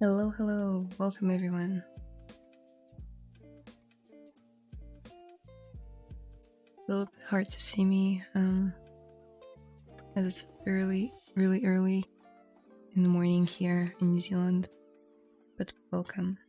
Hello, hello, welcome everyone. A little bit hard to see me, as it's really early in the morning here in New Zealand, but welcome.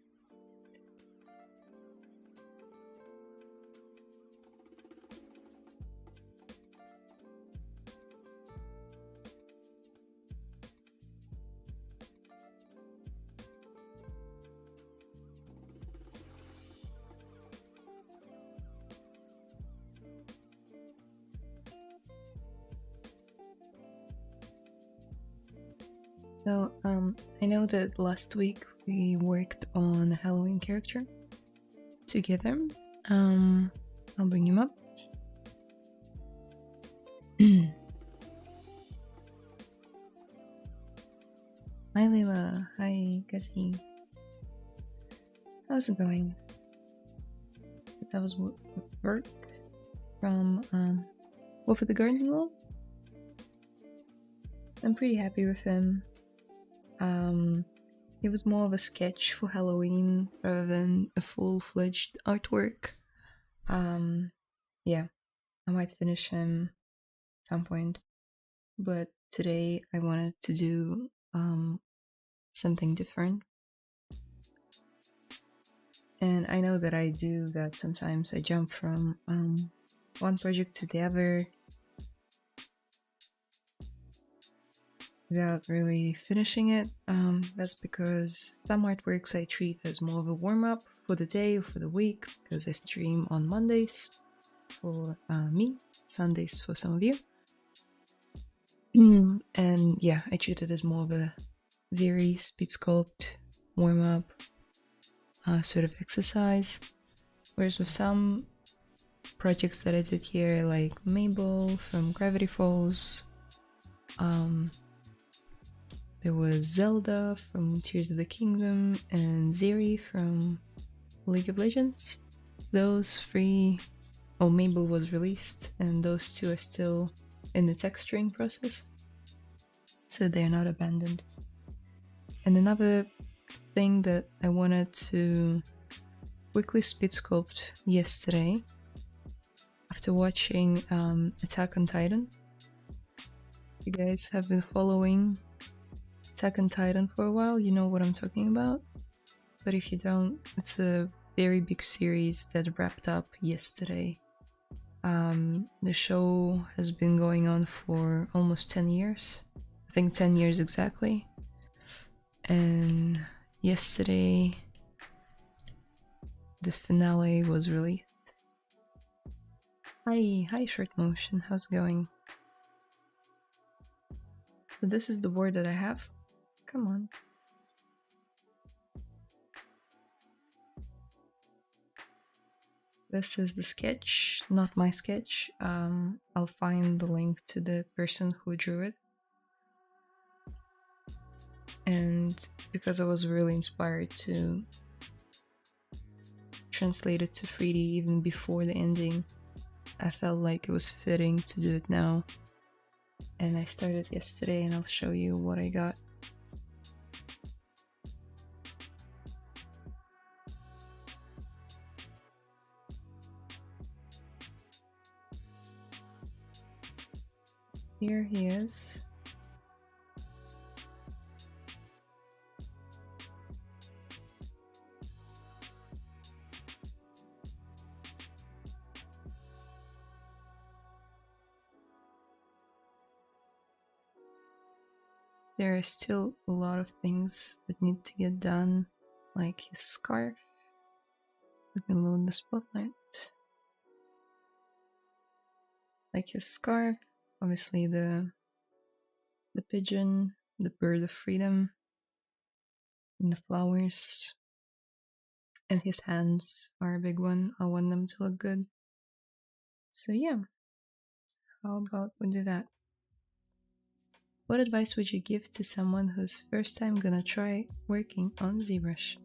So, I know that last week we worked on a Halloween character together. I'll bring him up. Hi Layla, hi Gussie. How's it going? That was work from Wolf of the Garden Wall. I'm pretty happy with him. It was more of a sketch for Halloween rather than a full-fledged artwork. Yeah, I might finish him at some point, but today I wanted to do something different. And I know that I do that sometimes. I jump from one project to the other without really finishing it. That's because some artworks I treat as more of a warm-up for the day or for the week, because I stream on Mondays for me, Sundays for some of you. And yeah, I treat it as more of a very speed sculpt warm-up sort of exercise. Whereas with some projects that I did here, like Mabel from Gravity Falls, there was Zelda from Tears of the Kingdom, and Zeri from League of Legends. Those three, Mabel was released, and those two are still in the texturing process, so they're not abandoned. And another thing that I wanted to quickly speed sculpt yesterday, after watching Attack on Titan. You guys have been following Attack on Titan for a while, you know what I'm talking about. But if you don't, it's a very big series that wrapped up yesterday. The show has been going on for almost 10 years. I think 10 years exactly. And yesterday, the finale was released. Hi Short Motion, how's it going? So this is the board that I have. Come on. This is the sketch, not my sketch. I'll find the link to the person who drew it. And because I was really inspired to translate it to 3D even before the ending, I felt like it was fitting to do it now. And I started yesterday, and I'll show you what I got. Here he is. There are still a lot of things that need to get done, like his scarf. We can load the spotlight. Like his scarf, obviously the pigeon, the bird of freedom, and the flowers. And his hands are a big one. I want them to look good. So yeah, how about we do that? What advice would you give to someone who's first time gonna try working on ZBrush?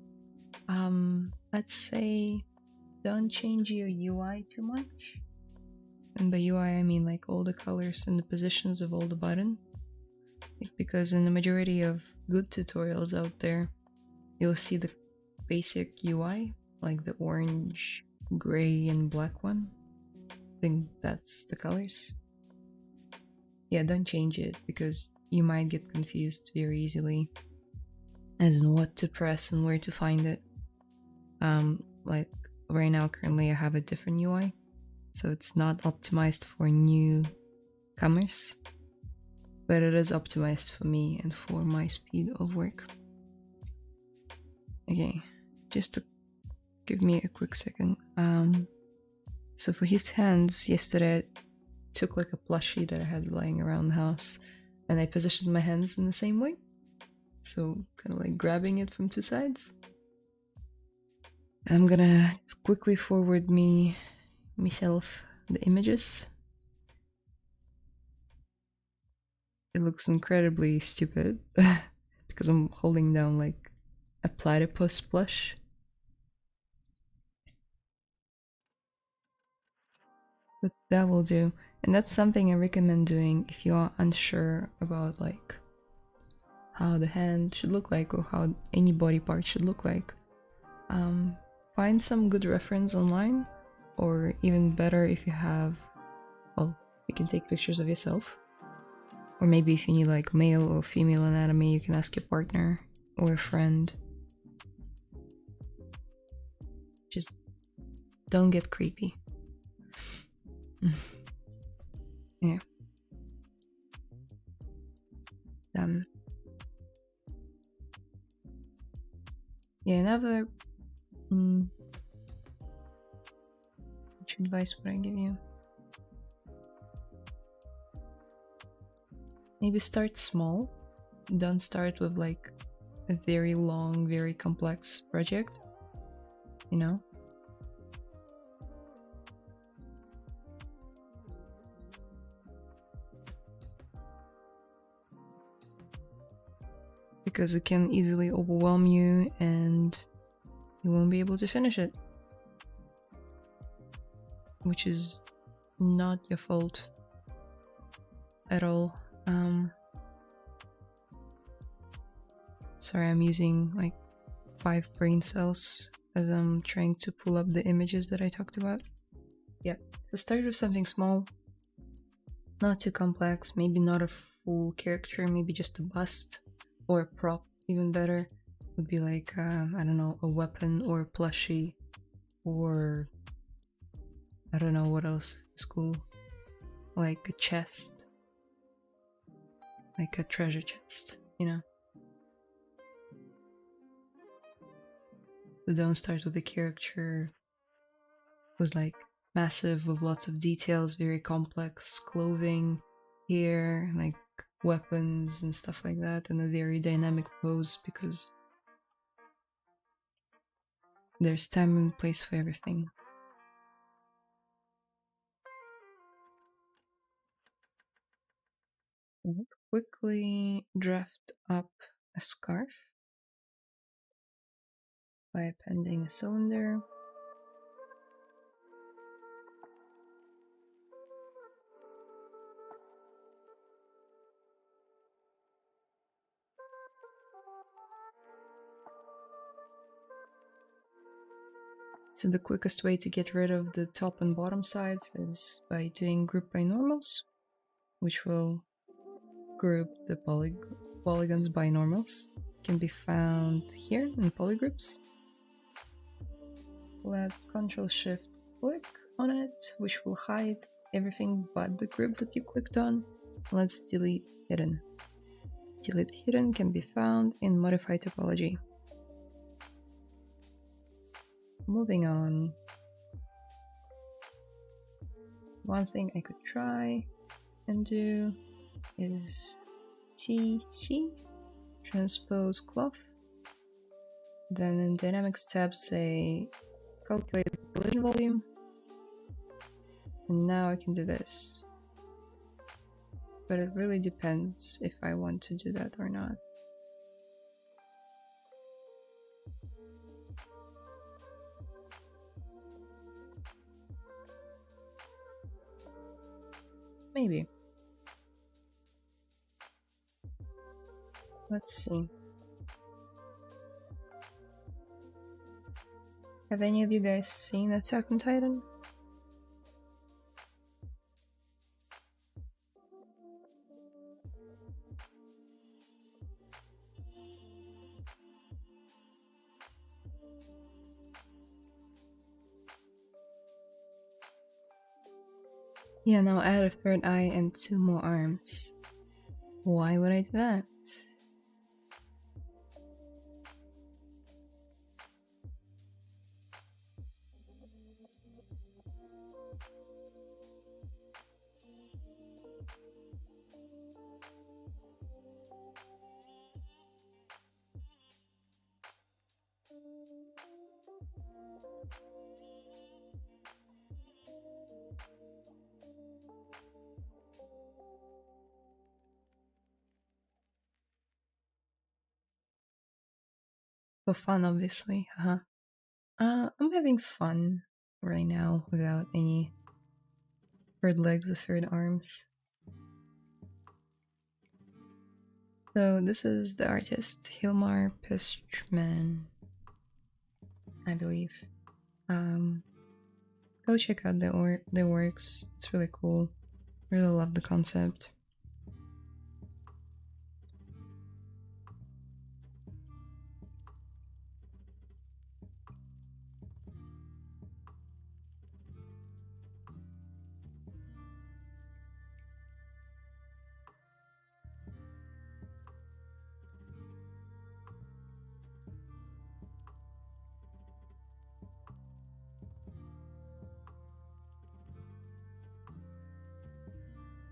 Let's say don't change your UI too much. And by UI I mean like all the colors and the positions of all the buttons. Because in the majority of good tutorials out there, you'll see the basic UI, like the orange, gray, and black one. I think that's the colors. Yeah, don't change it because you might get confused very easily as in what to press and where to find it. Like right now, currently I have a different UI, so it's not optimized for newcomers, but it is optimized for me and for my speed of work. Okay, just to give me a quick second. So for his hands, yesterday I took like a plushie that I had lying around the house and I positioned my hands in the same way. So kind of like grabbing it from two sides. I'm gonna quickly forward myself the images. It looks incredibly stupid because I'm holding down like a platypus plush. But that will do. And that's something I recommend doing if you are unsure about like how the hand should look like or how any body part should look like. Find some good reference online, or even better if you have, well, you can take pictures of yourself. Or maybe if you need like male or female anatomy, you can ask your partner or a friend. Just don't get creepy. Yeah. Yeah, another which advice would I give you? Maybe start small. Don't start with like a very long, very complex project, you know? Because it can easily overwhelm you and you won't be able to finish it. Which is not your fault at all. Sorry, I'm using like 5 brain cells as I'm trying to pull up the images that I talked about. Yeah, so start with something small, not too complex, maybe not a full character, maybe just a bust or a prop, even better. Would be like, I don't know, a weapon or a plushie, or I don't know what else is cool. Like a chest. Like a treasure chest, you know? So don't start with a character who's like massive with lots of details, very complex clothing, hair, like weapons and stuff like that, and a very dynamic pose, because there's time and place for everything. Let's quickly draft up a scarf by appending a cylinder. So the quickest way to get rid of the top and bottom sides is by doing group by normals, which will group the polygons by normals. Can be found here in polygroups. Let's Ctrl Shift click on it, which will hide everything but the group that you clicked on. Let's delete hidden. Delete hidden can be found in modify topology. Moving on. One thing I could try and do is TC, transpose cloth. Then in dynamics tab say calculate collision volume. And now I can do this. But it really depends if I want to do that or not. Maybe. Let's see. Have any of you guys seen Attack on Titan? Yeah, now add a third eye and 2 more arms. Why would I do that? For fun, obviously. I'm having fun right now without any third legs or third arms. So this is the artist Hilmar Pestman, I believe. Go check out their works. It's really cool. Really love the concept.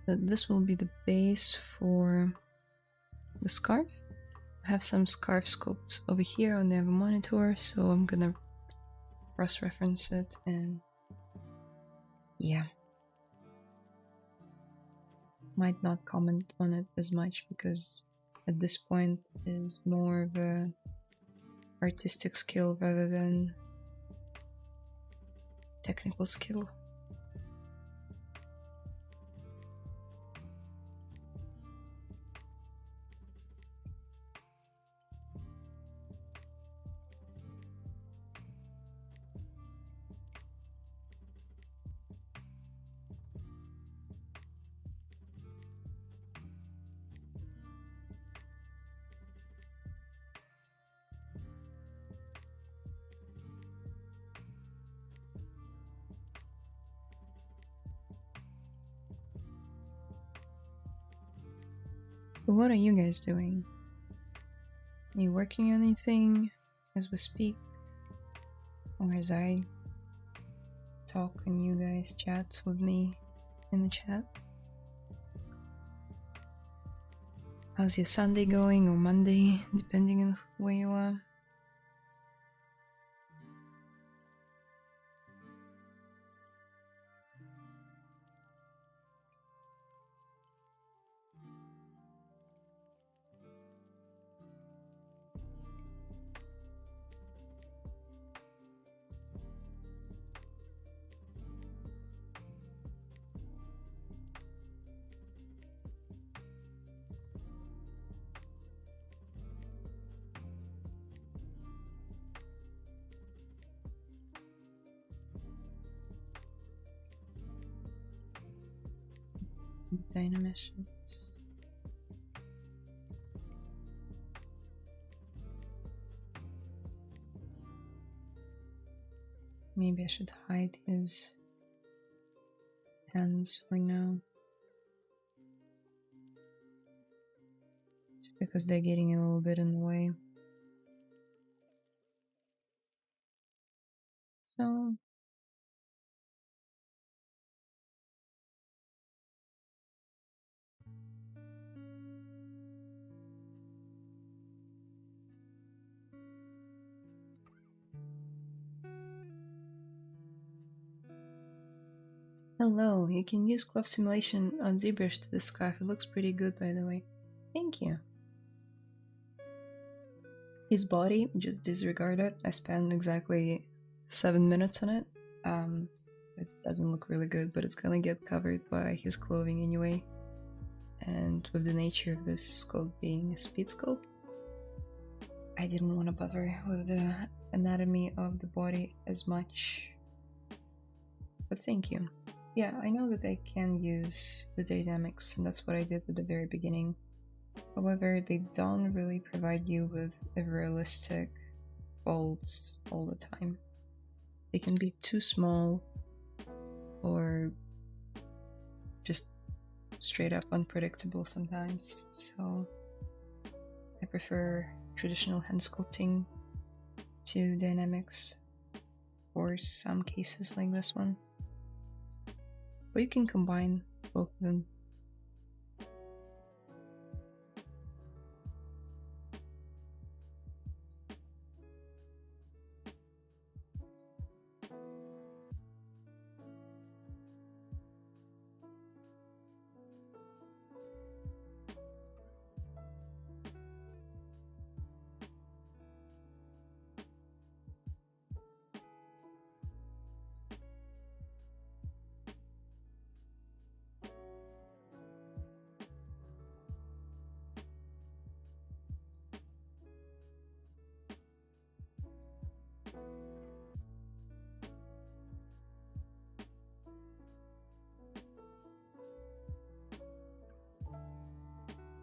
So this will be the base for the scarf. I have some scarf sculpts over here on the other monitor, so I'm gonna cross-reference it and yeah. Might not comment on it as much because at this point is more of a artistic skill rather than technical skill. But what are you guys doing? Are you working on anything as we speak? Or as I talk and you guys chat with me in the chat? How's your Sunday going, or Monday, depending on where you are? Dynamissions. Maybe I should hide his hands for now. Just because they're getting a little bit in the way. So hello, you can use cloth simulation on ZBrush to the scarf. It looks pretty good, by the way. Thank you. His body, just disregard it. I spent exactly 7 minutes on it. It doesn't look really good, but it's gonna get covered by his clothing anyway. And with the nature of this sculpt being a speed sculpt, I didn't want to bother with the anatomy of the body as much. But thank you. Yeah, I know that I can use the dynamics, and that's what I did at the very beginning. However, they don't really provide you with a realistic folds all the time. They can be too small or just straight up unpredictable sometimes. So I prefer traditional hand sculpting to dynamics for some cases like this one. But you can combine both of them.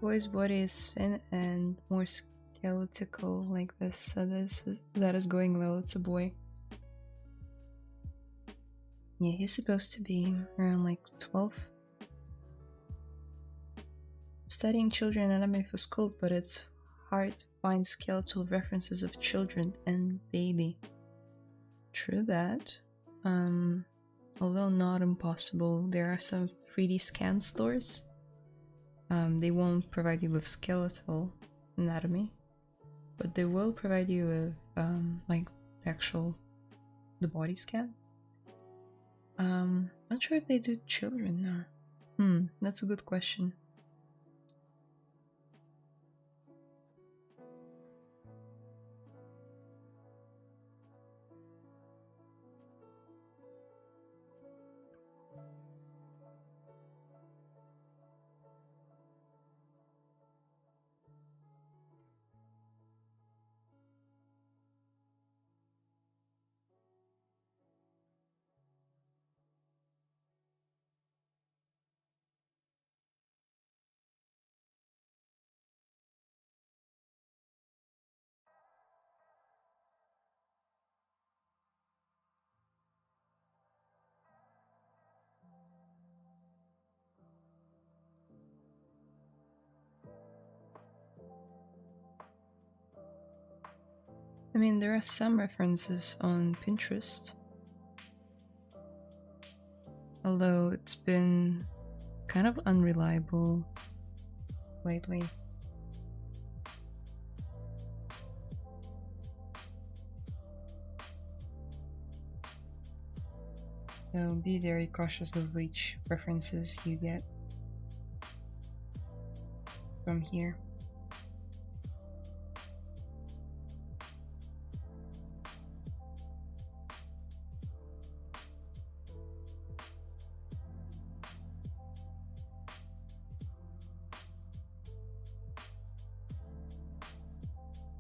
Boy's body is thin and more skeletal like this, so that is going well. It's a boy. Yeah, he's supposed to be around like 12. I'm studying children anatomy for sculpt, but it's hard to find skeletal references of children and baby. True that. Although not impossible, there are some 3D scan stores. They won't provide you with skeletal anatomy, but they will provide you with like the body scan. Not sure if they do children now. That's a good question. I mean, there are some references on Pinterest, although it's been kind of unreliable lately. So be very cautious with which references you get from here.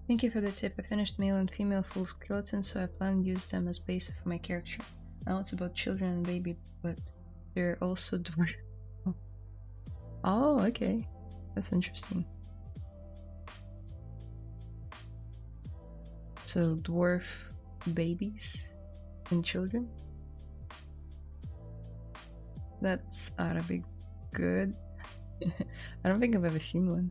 Thank you for the tip. I finished male and female full skeletons, so I plan to use them as basis for my character. Now it's about children and baby, but they're also dwarf. Oh, okay. That's interesting. So dwarf babies and children? That's oughta be good. I don't think I've ever seen one.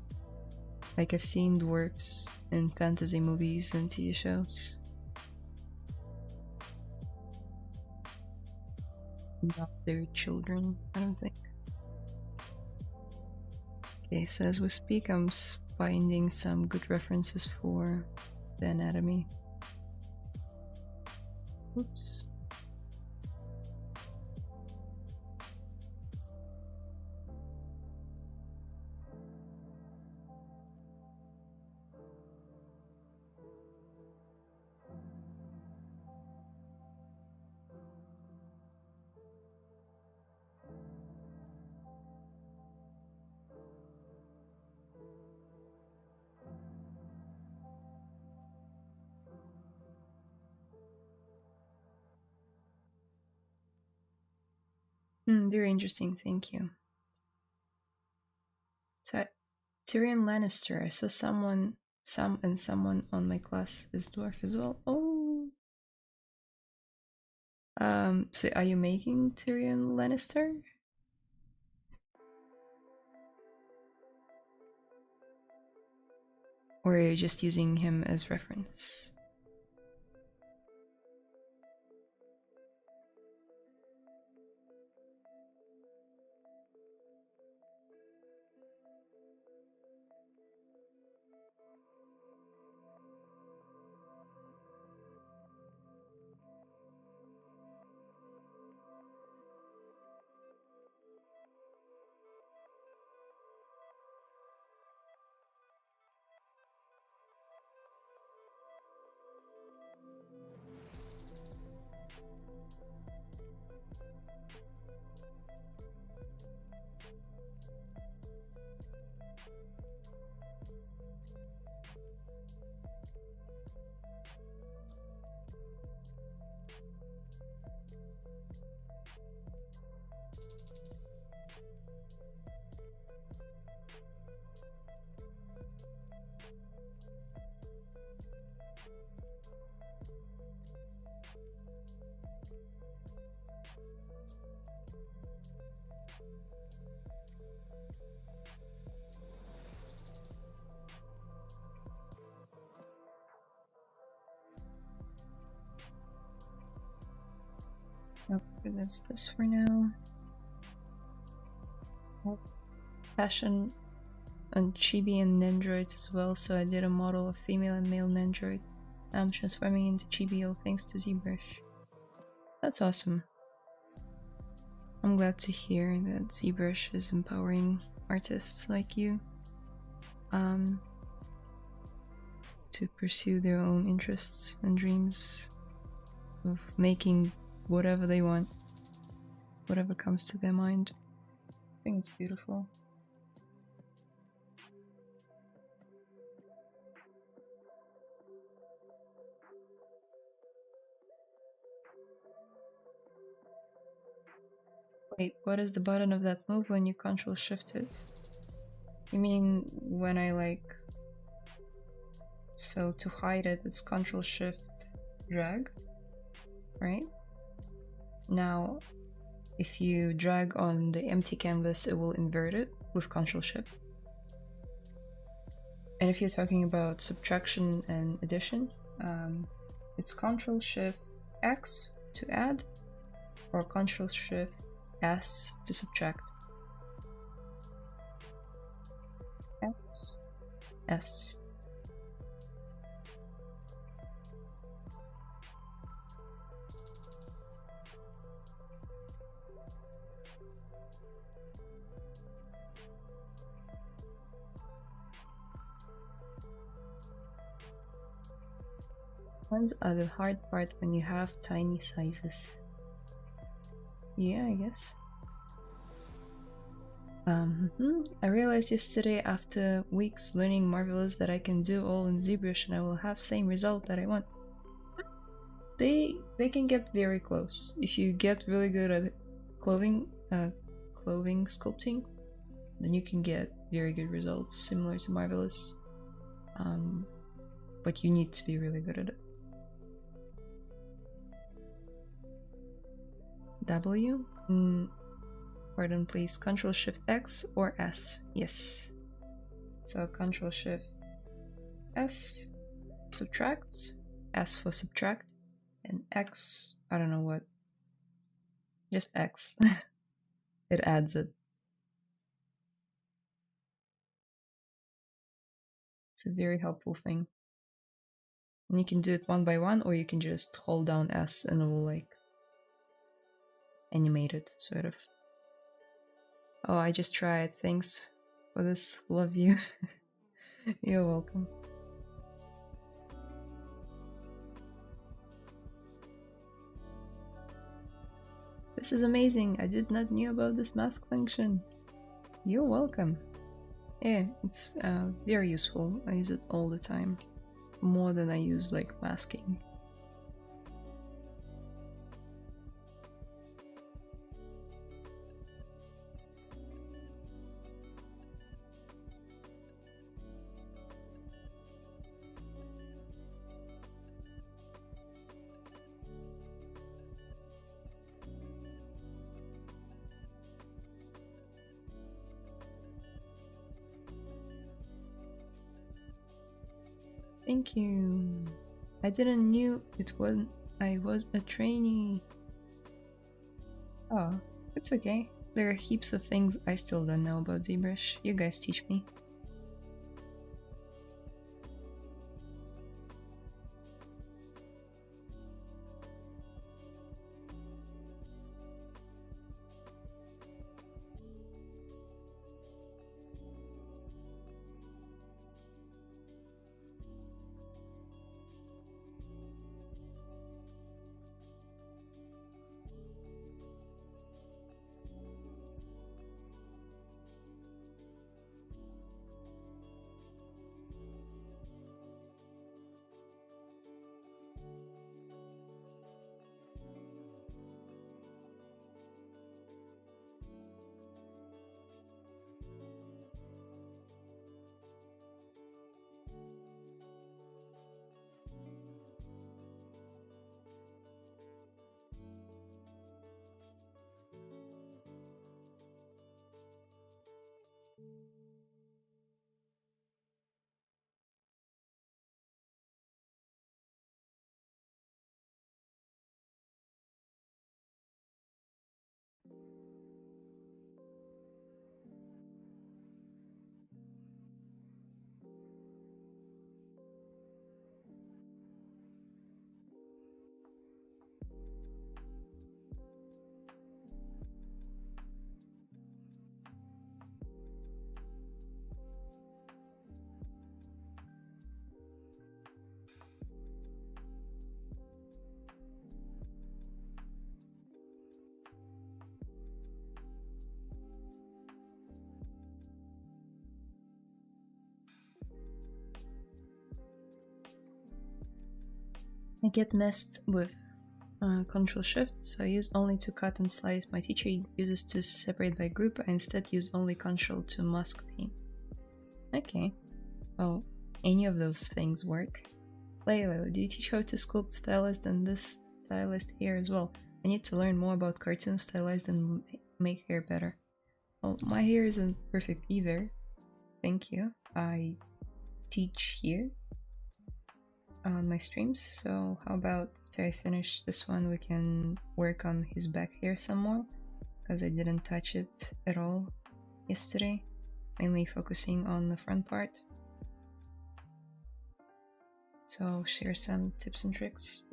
Like, I've seen dwarfs in fantasy movies and TV shows. Not their children, I don't think. Okay, so as we speak, I'm finding some good references for the anatomy. Oops. Very interesting, thank you. So, Tyrion Lannister. I saw someone on my class is dwarf as well. Oh. So are you making Tyrion Lannister? Or are you just using him as reference? Okay, that's this for now. Fashion on chibi and nendroids as well, so I did a model of female and male nendroid. I'm transforming into chibi all thanks to ZBrush. That's awesome. I'm glad to hear that ZBrush is empowering artists like you to pursue their own interests and dreams of making whatever they want, whatever comes to their mind. I think it's beautiful. Wait, what is the button of that move when you Control Shift it? You mean when I like... So to hide it, it's Control Shift drag, right? Now, if you drag on the empty canvas, it will invert it with Control Shift. And if you're talking about subtraction and addition, it's Control Shift X to add, or Control Shift S to subtract. X, S. Ones are the hard part when you have tiny sizes. Yeah, I guess. I realized yesterday after weeks learning Marvelous that I can do all in ZBrush and I will have same result that I want. They can get very close. If you get really good at clothing sculpting, then you can get very good results similar to Marvelous. But you need to be really good at it. W? Pardon, please. Control Shift X or S? Yes. So Control Shift S, subtract, S for subtract, and X, I don't know what. Just X. It adds it. It's a very helpful thing. And you can do it one by one, or you can just hold down S and it will like animate it, sort of. Oh, I just tried. Thanks for this. Love you. You're welcome. This is amazing. I did not know about this mask function. You're welcome. Yeah, it's very useful. I use it all the time. More than I use like masking. Thank you. I didn't knew it was I was a trainee. Oh, it's okay. There are heaps of things I still don't know about ZBrush. You guys teach me. I get messed with Control Shift, so I use only to cut and slice. My teacher uses to separate by group. I instead use only Control to mask paint. Okay, well, any of those things work. Layla, do you teach how to sculpt Stylized and this Stylized hair as well? I need to learn more about cartoon Stylized and make hair better. Well, my hair isn't perfect either. Thank you. I teach here on my streams, so how about after I finish this one we can work on his back hair some more, because I didn't touch it at all yesterday, mainly focusing on the front part. So I'll share some tips and tricks.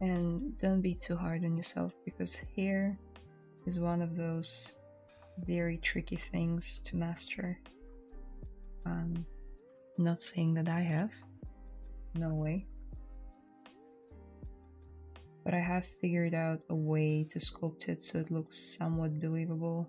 And don't be too hard on yourself, because hair is one of those very tricky things to master. Not saying that I have, no way. But I have figured out a way to sculpt it so it looks somewhat believable.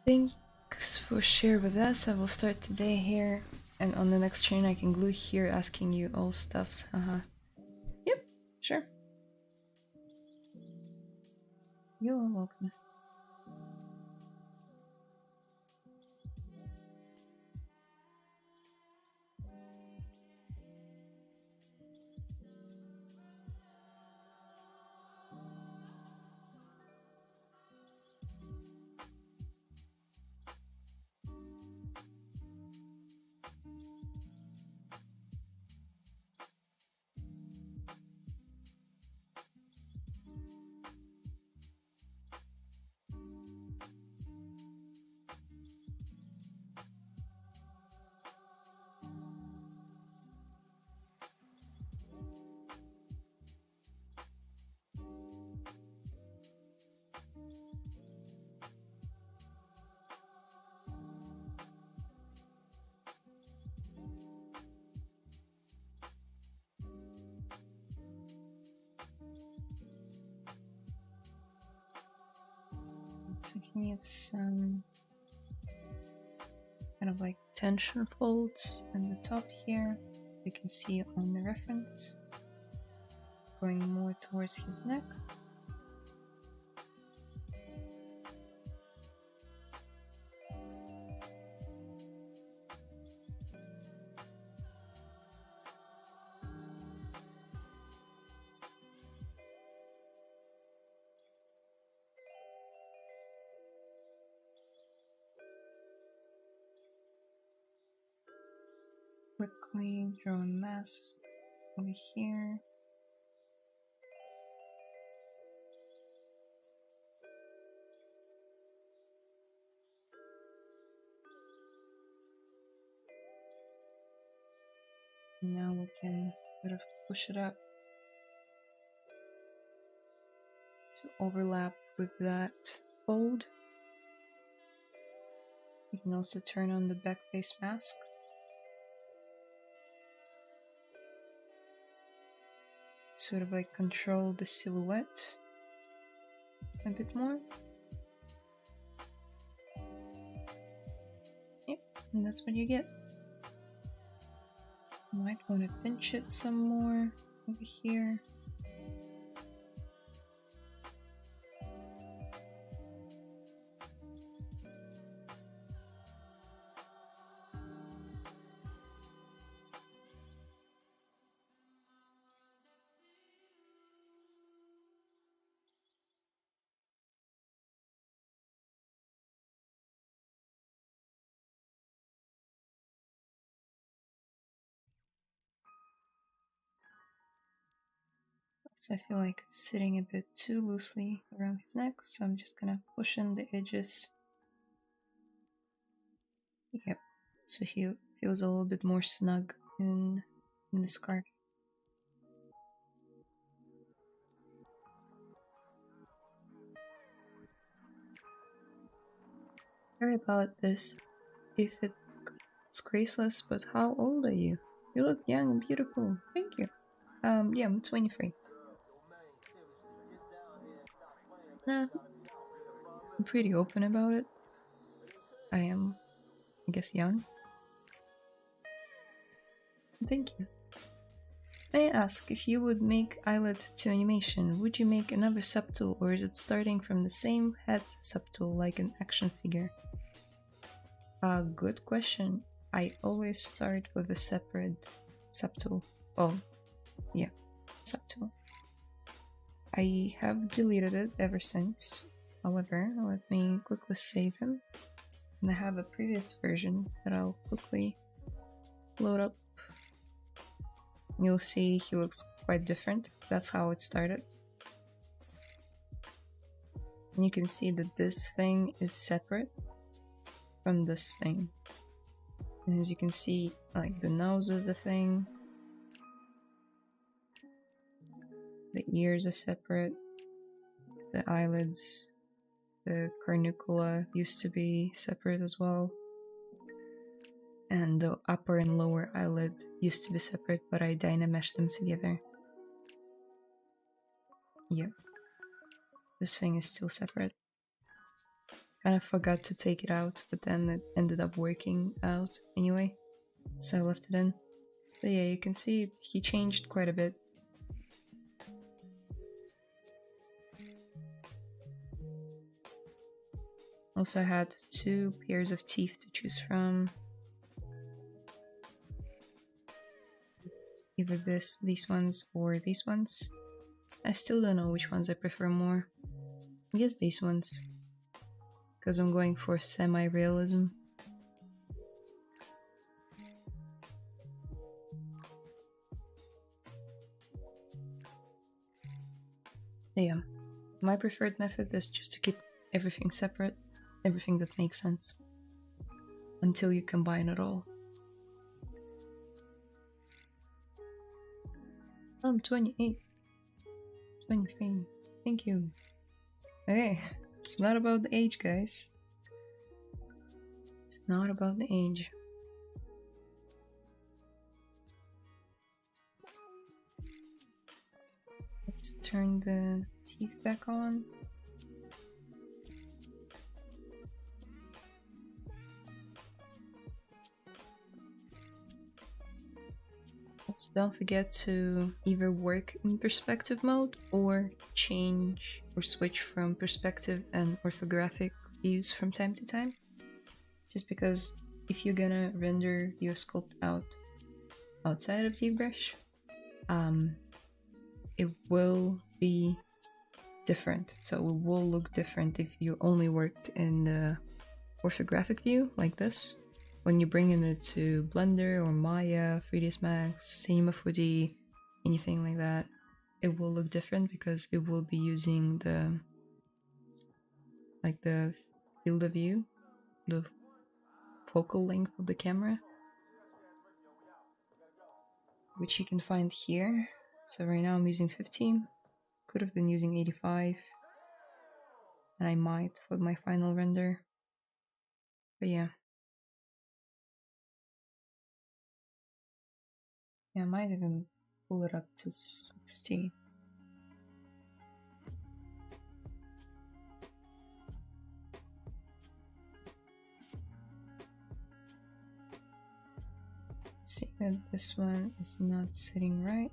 Thanks for sharing with us. I will start today here, and on the next train I can glue here asking you all stuffs. Yep, sure. You are welcome. So he needs some kind of like tension folds in the top here. You can see on the reference, going more towards his neck. Quickly draw a mask over here. Now we can sort of push it up to overlap with that fold. You can also turn on the back face mask. Sort of like control the silhouette a bit more. Yep, and that's what you get. Might want to pinch it some more over here. So I feel like it's sitting a bit too loosely around his neck, so I'm just gonna push in the edges. Yep, so he feels a little bit more snug in the scarf. Sorry about this, if it's graceless, but how old are you? You look young and beautiful. Thank you. Yeah, I'm 23. Nah, I'm pretty open about it. I am, I guess, young. Thank you. May I ask, if you would make eyelid to animation, would you make another subtool, or is it starting from the same head subtool like an action figure? Good question. I always start with a separate subtool. Oh, yeah, subtool. I have deleted it ever since. However, let me quickly save him. And I have a previous version that I'll quickly load up. You'll see he looks quite different. That's how it started. And you can see that this thing is separate from this thing. And as you can see, like the nose of the thing, the ears are separate, the eyelids, the cornicula used to be separate as well. And the upper and lower eyelid used to be separate, but I dynameshed them together. Yep. This thing is still separate. Kind of forgot to take it out, but then it ended up working out anyway, so I left it in. But yeah, you can see he changed quite a bit. Also had 2 pairs of teeth to choose from. Either these ones or these ones. I still don't know which ones I prefer more. I guess these ones, because I'm going for semi-realism. Yeah, my preferred method is just to keep everything separate, everything that makes sense, until you combine it all. I'm 28. 23. Thank you. Okay, it's not about the age, guys. It's not about the age. Let's turn the teeth back on. sculpt, don't forget to either work in perspective mode or change or switch from perspective and orthographic views from time to time. Just because if you're gonna render your sculpt outside of ZBrush, it will be different. So it will look different if you only worked in the orthographic view like this. When you bring it to Blender or Maya, 3ds Max, Cinema 4D, anything like that, it will look different because it will be using the field of view, the focal length of the camera, which you can find here. So right now I'm using 15, could have been using 85, and I might for my final render, but yeah. Yeah, I might even pull it up to 60. See that this one is not sitting right.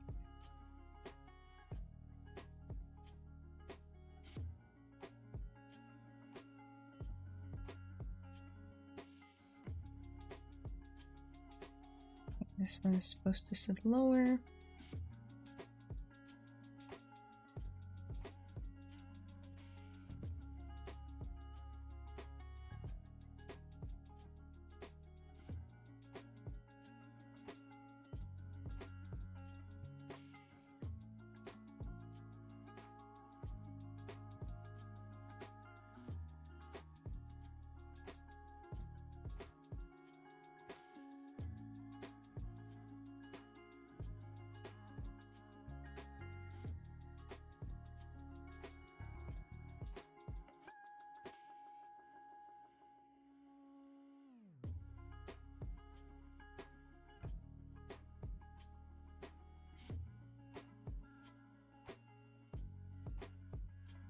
This one is supposed to sit lower.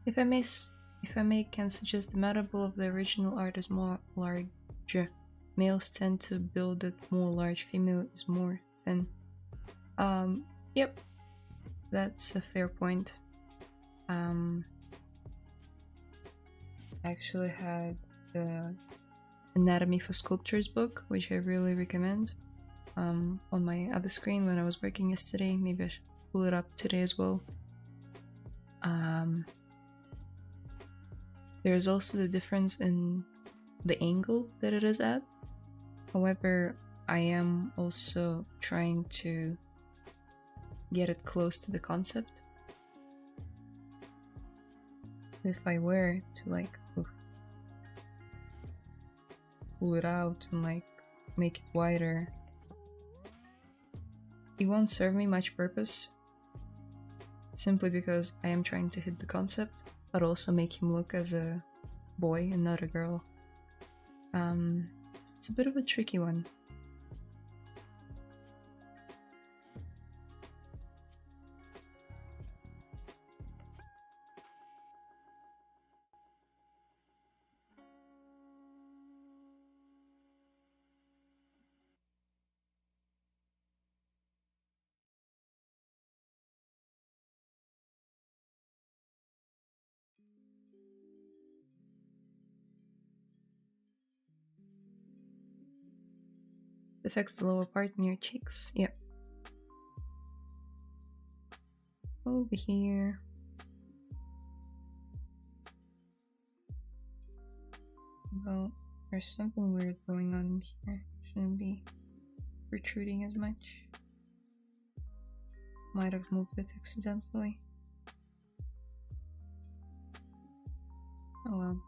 If I may can suggest, the matable of the original art is more larger. Males tend to build it more large, female is more thin. Yep, that's a fair point. I actually had the Anatomy for Sculptures book, which I really recommend, on my other screen when I was working yesterday. Maybe I should pull it up today as well. There's also the difference in the angle that it is at. However, I am also trying to get it close to the concept. If I were to like pull it out and like make it wider, it won't serve me much purpose, simply because I am trying to hit the concept, but also make him look as a boy and not a girl. It's a bit of a tricky one. Affects the lower part near cheeks. Yep. Over here. Well, there's something weird going on here. Shouldn't be protruding as much. Might have moved it accidentally. Oh well.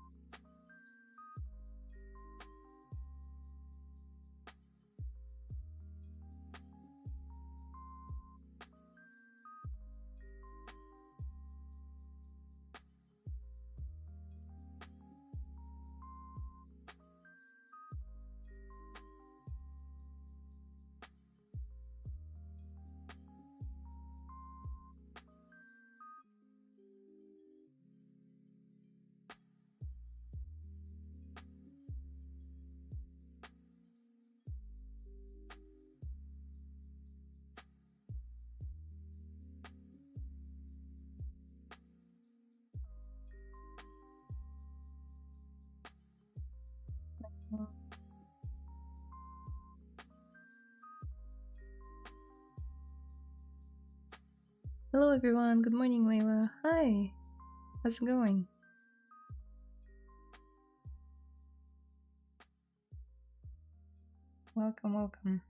Hello everyone, good morning Layla. Hi, how's it going? Welcome, welcome.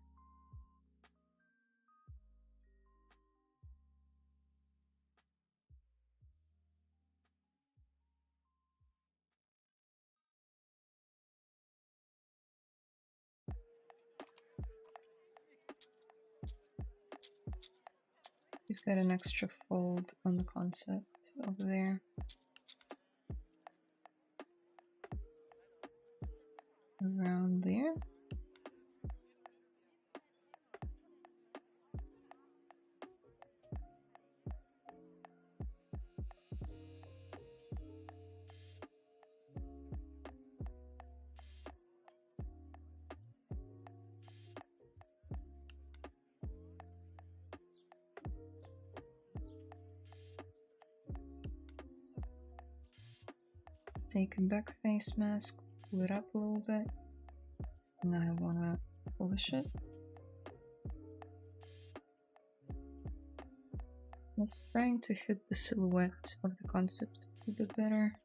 He's got an extra fold on the concept over there. Around there. Let's take a back face mask, pull it up a little bit. And I wanna polish it. I was trying to hit the silhouette of the concept a bit better.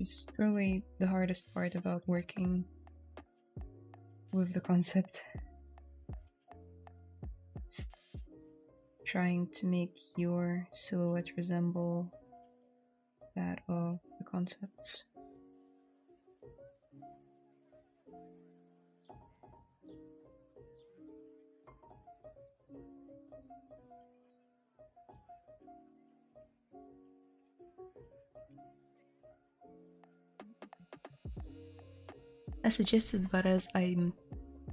It's really the hardest part about working with the concept. It's trying to make your silhouette resemble that of the concepts. I suggested, but as I'm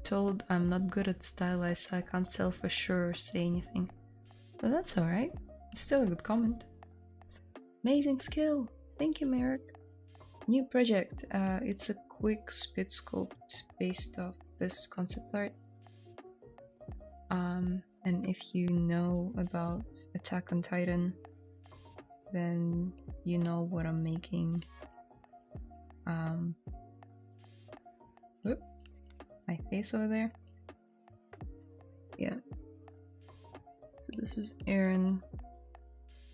told I'm not good at Stylized, so I can't tell for sure or say anything. But that's alright. It's still a good comment. Amazing skill! Thank you, Merrick. New project. It's a quick spit sculpt based off this concept art. And if you know about Attack on Titan, then you know what I'm making. Whoop, my face over there. Yeah. So this is Aaron,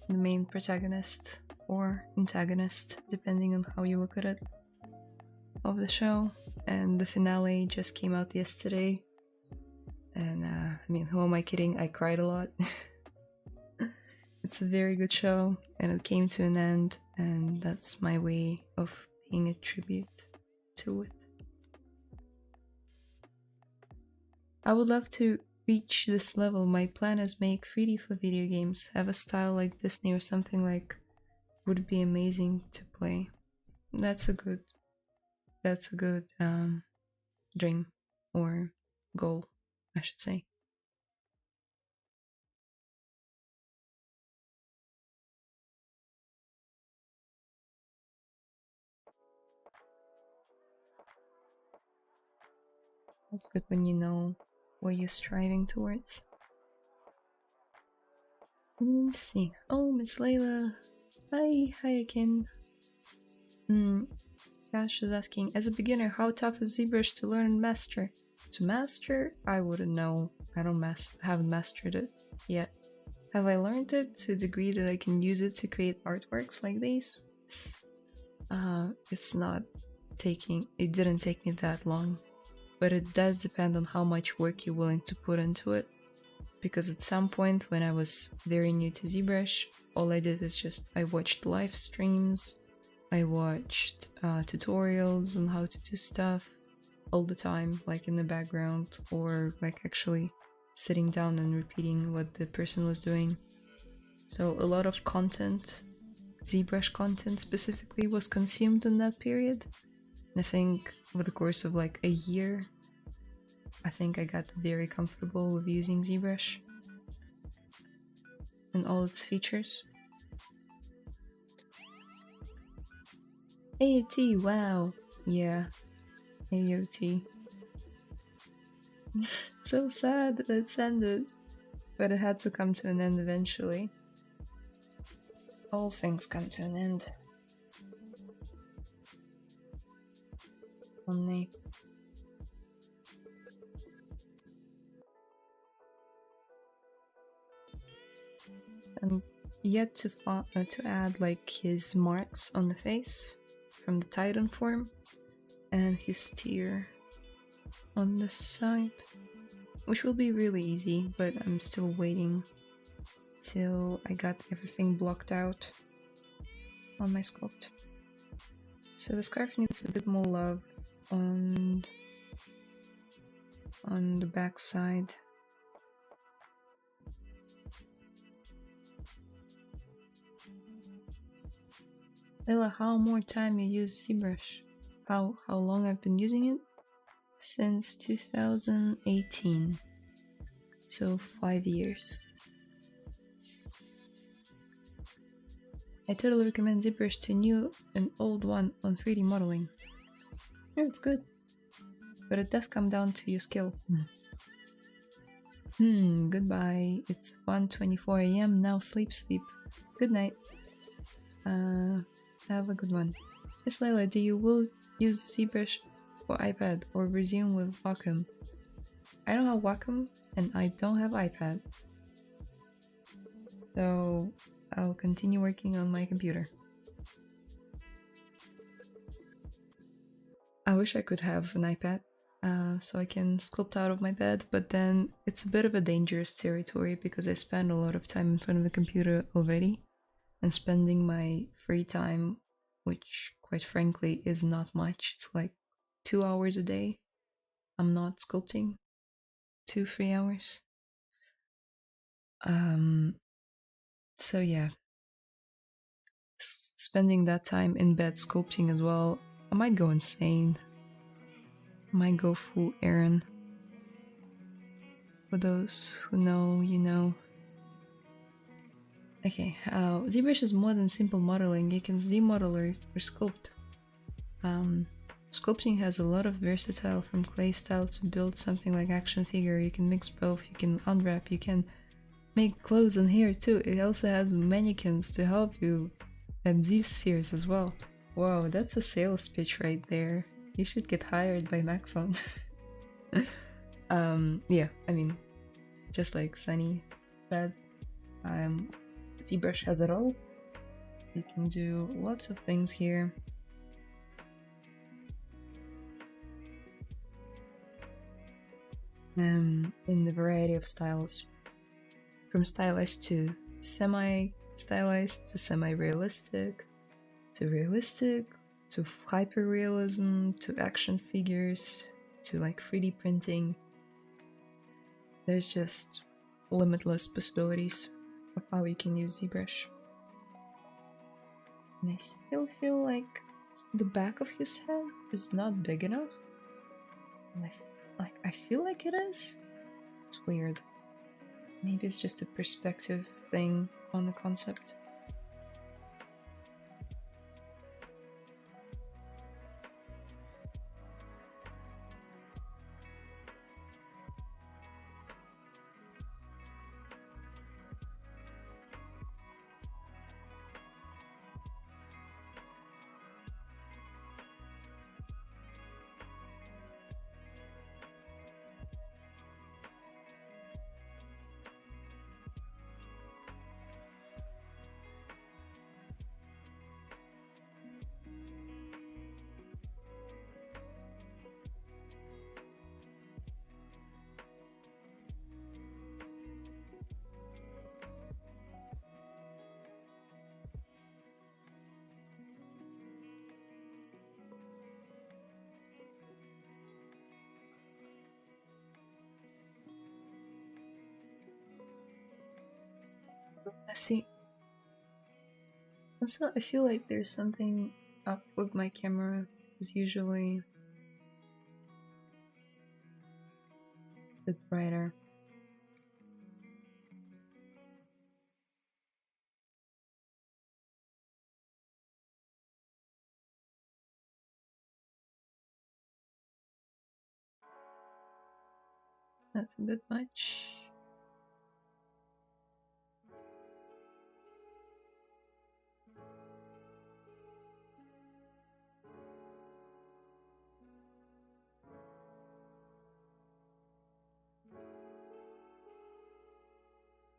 the main protagonist or antagonist, depending on how you look at it, of the show. And the finale just came out yesterday. And I mean, who am I kidding? I cried a lot. It's a very good show, and it came to an end, and that's my way of paying a tribute to it. I would love to reach this level. My plan is make 3D for video games, have a style like Disney or something like would be amazing to play. That's a good dream or goal, I should say. That's good when you know what you're striving towards. Let's see. Oh, Miss Layla. Hi again. Cash is asking, as a beginner, how tough is ZBrush to learn and master? To master, I wouldn't know. I haven't mastered it yet. Have I learned it to a degree that I can use it to create artworks like these? It's not taking. It didn't take me that long, but it does depend on how much work you're willing to put into it. Because at some point when I was very new to ZBrush, all I did is just I watched live streams, I watched tutorials on how to do stuff all the time, like in the background, or like actually sitting down and repeating what the person was doing. So a lot of content, ZBrush content specifically, was consumed in that period. And I think over the course of like a year, I think I got very comfortable with using ZBrush and all its features. AOT, wow. Yeah, AOT. So sad that it's ended, but it had to come to an end eventually. All things come to an end. Only. I'm yet to add like his marks on the face from the Titan form and his tear on the side, which will be really easy, but I'm still waiting till I got everything blocked out on my sculpt. So the scarf needs a bit more love on the back side. Layla, how more time you use ZBrush? How long I've been using it? Since 2018. So 5 years. I totally recommend ZBrush to new and old one on 3D modeling. Yeah, it's good. But it does come down to your skill. Goodbye. It's 1:24 AM now. Sleep. Good night. Have a good one. Miss Layla, do you will use ZBrush for iPad or resume with Wacom? I don't have Wacom and I don't have iPad. So I'll continue working on my computer. I wish I could have an iPad so I can sculpt out of my bed, but then it's a bit of a dangerous territory because I spend a lot of time in front of the computer already, and spending my free time, which quite frankly is not much, it's like 2 hours a day. I'm not sculpting 2-3 hours. So yeah, spending that time in bed sculpting as well, I might go insane. I might go full Aaron. For those who know, you know. Okay, ZBrush is more than simple modeling. You can Z-model or sculpt. Sculpting has a lot of versatile, from clay style to build something like action figure. You can mix both, you can unwrap, you can make clothes in here too. It also has mannequins to help you, and Z-spheres as well. Wow, that's a sales pitch right there. You should get hired by Maxon. Yeah, I mean, just like Sunny said, ZBrush has it all. You can do lots of things here. In the variety of styles. From stylized to semi-stylized to semi-realistic to realistic to hyper-realism to action figures to like 3D printing. There's just limitless possibilities of how you can use ZBrush. And I still feel like the back of his head is not big enough. And I feel like it is. It's weird. Maybe it's just a perspective thing on the concept. Messy. Also, I feel like there's something up with my camera, because usually a bit brighter. That's a bit much.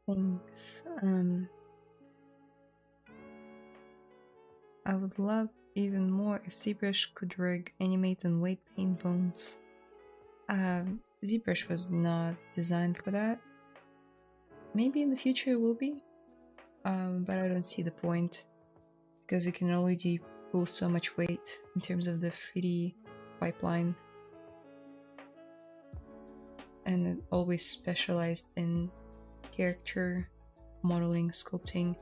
Thanks. I would love even more if ZBrush could rig, animate, and weight paint bones. ZBrush was not designed for that. Maybe in the future it will be, but I don't see the point because it can already pull so much weight in terms of the 3D pipeline, and it always specialized in character modeling, sculpting.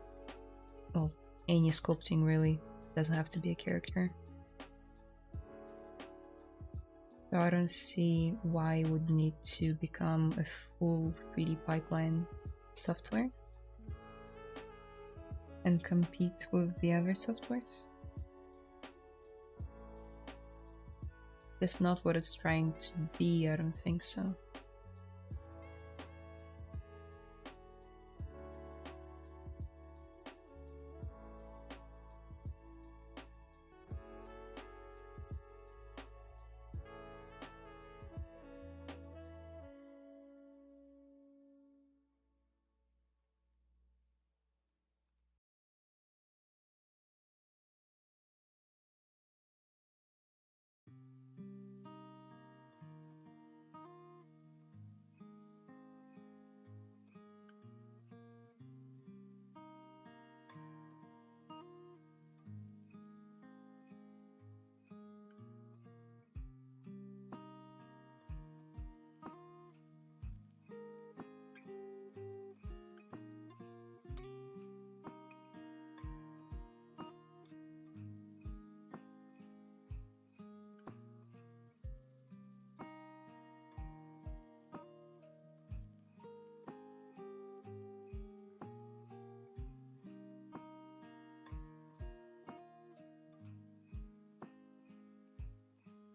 Well, any sculpting really doesn't have to be a character. So I don't see why it would need to become a full 3D pipeline software and compete with the other softwares. Just not what it's trying to be, I don't think so.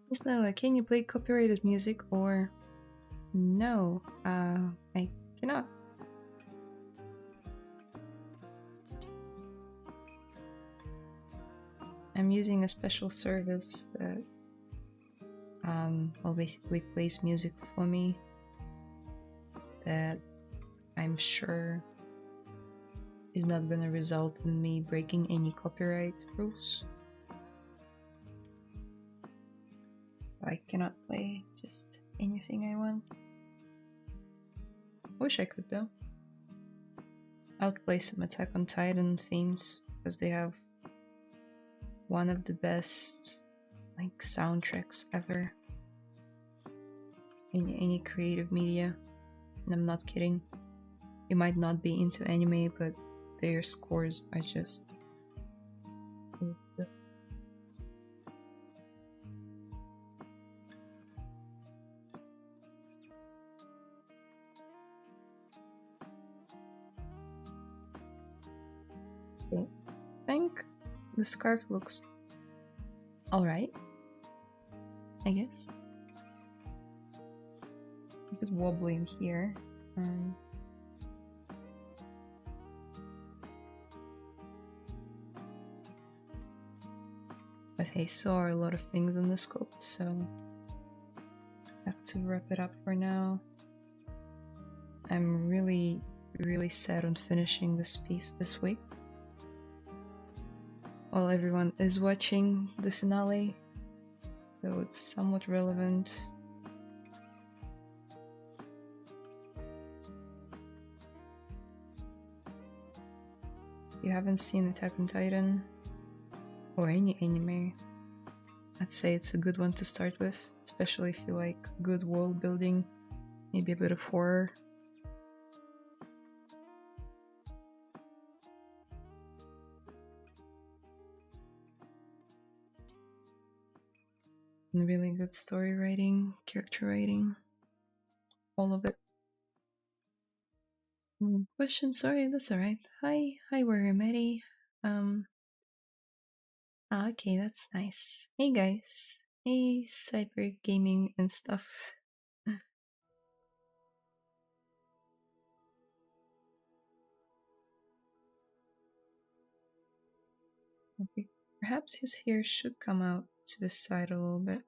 Miss Layla, can you play copyrighted music or no? I cannot. I'm using a special service that well, basically plays music for me that I'm sure is not gonna result in me breaking any copyright rules. I cannot play just anything I want. Wish I could though. I would play some Attack on Titan themes because they have one of the best like soundtracks ever in any creative media, and I'm not kidding. You might not be into anime, but their scores are just I think the scarf looks alright, I guess. A bit wobbling here. But I saw a lot of things in the sculpt, so I have to wrap it up for now. I'm really set on finishing this piece this week. While everyone is watching the finale, so it's somewhat relevant. If you haven't seen Attack on Titan or any anime, I'd say it's a good one to start with, especially if you like good world building, maybe a bit of horror. And really good story writing, character writing, all of it. Question? Sorry, that's alright. Hi, Warrior Mary. Okay, that's nice. Hey guys. Hey, cyber gaming and stuff. Okay. Perhaps his hair should come out to the side a little bit.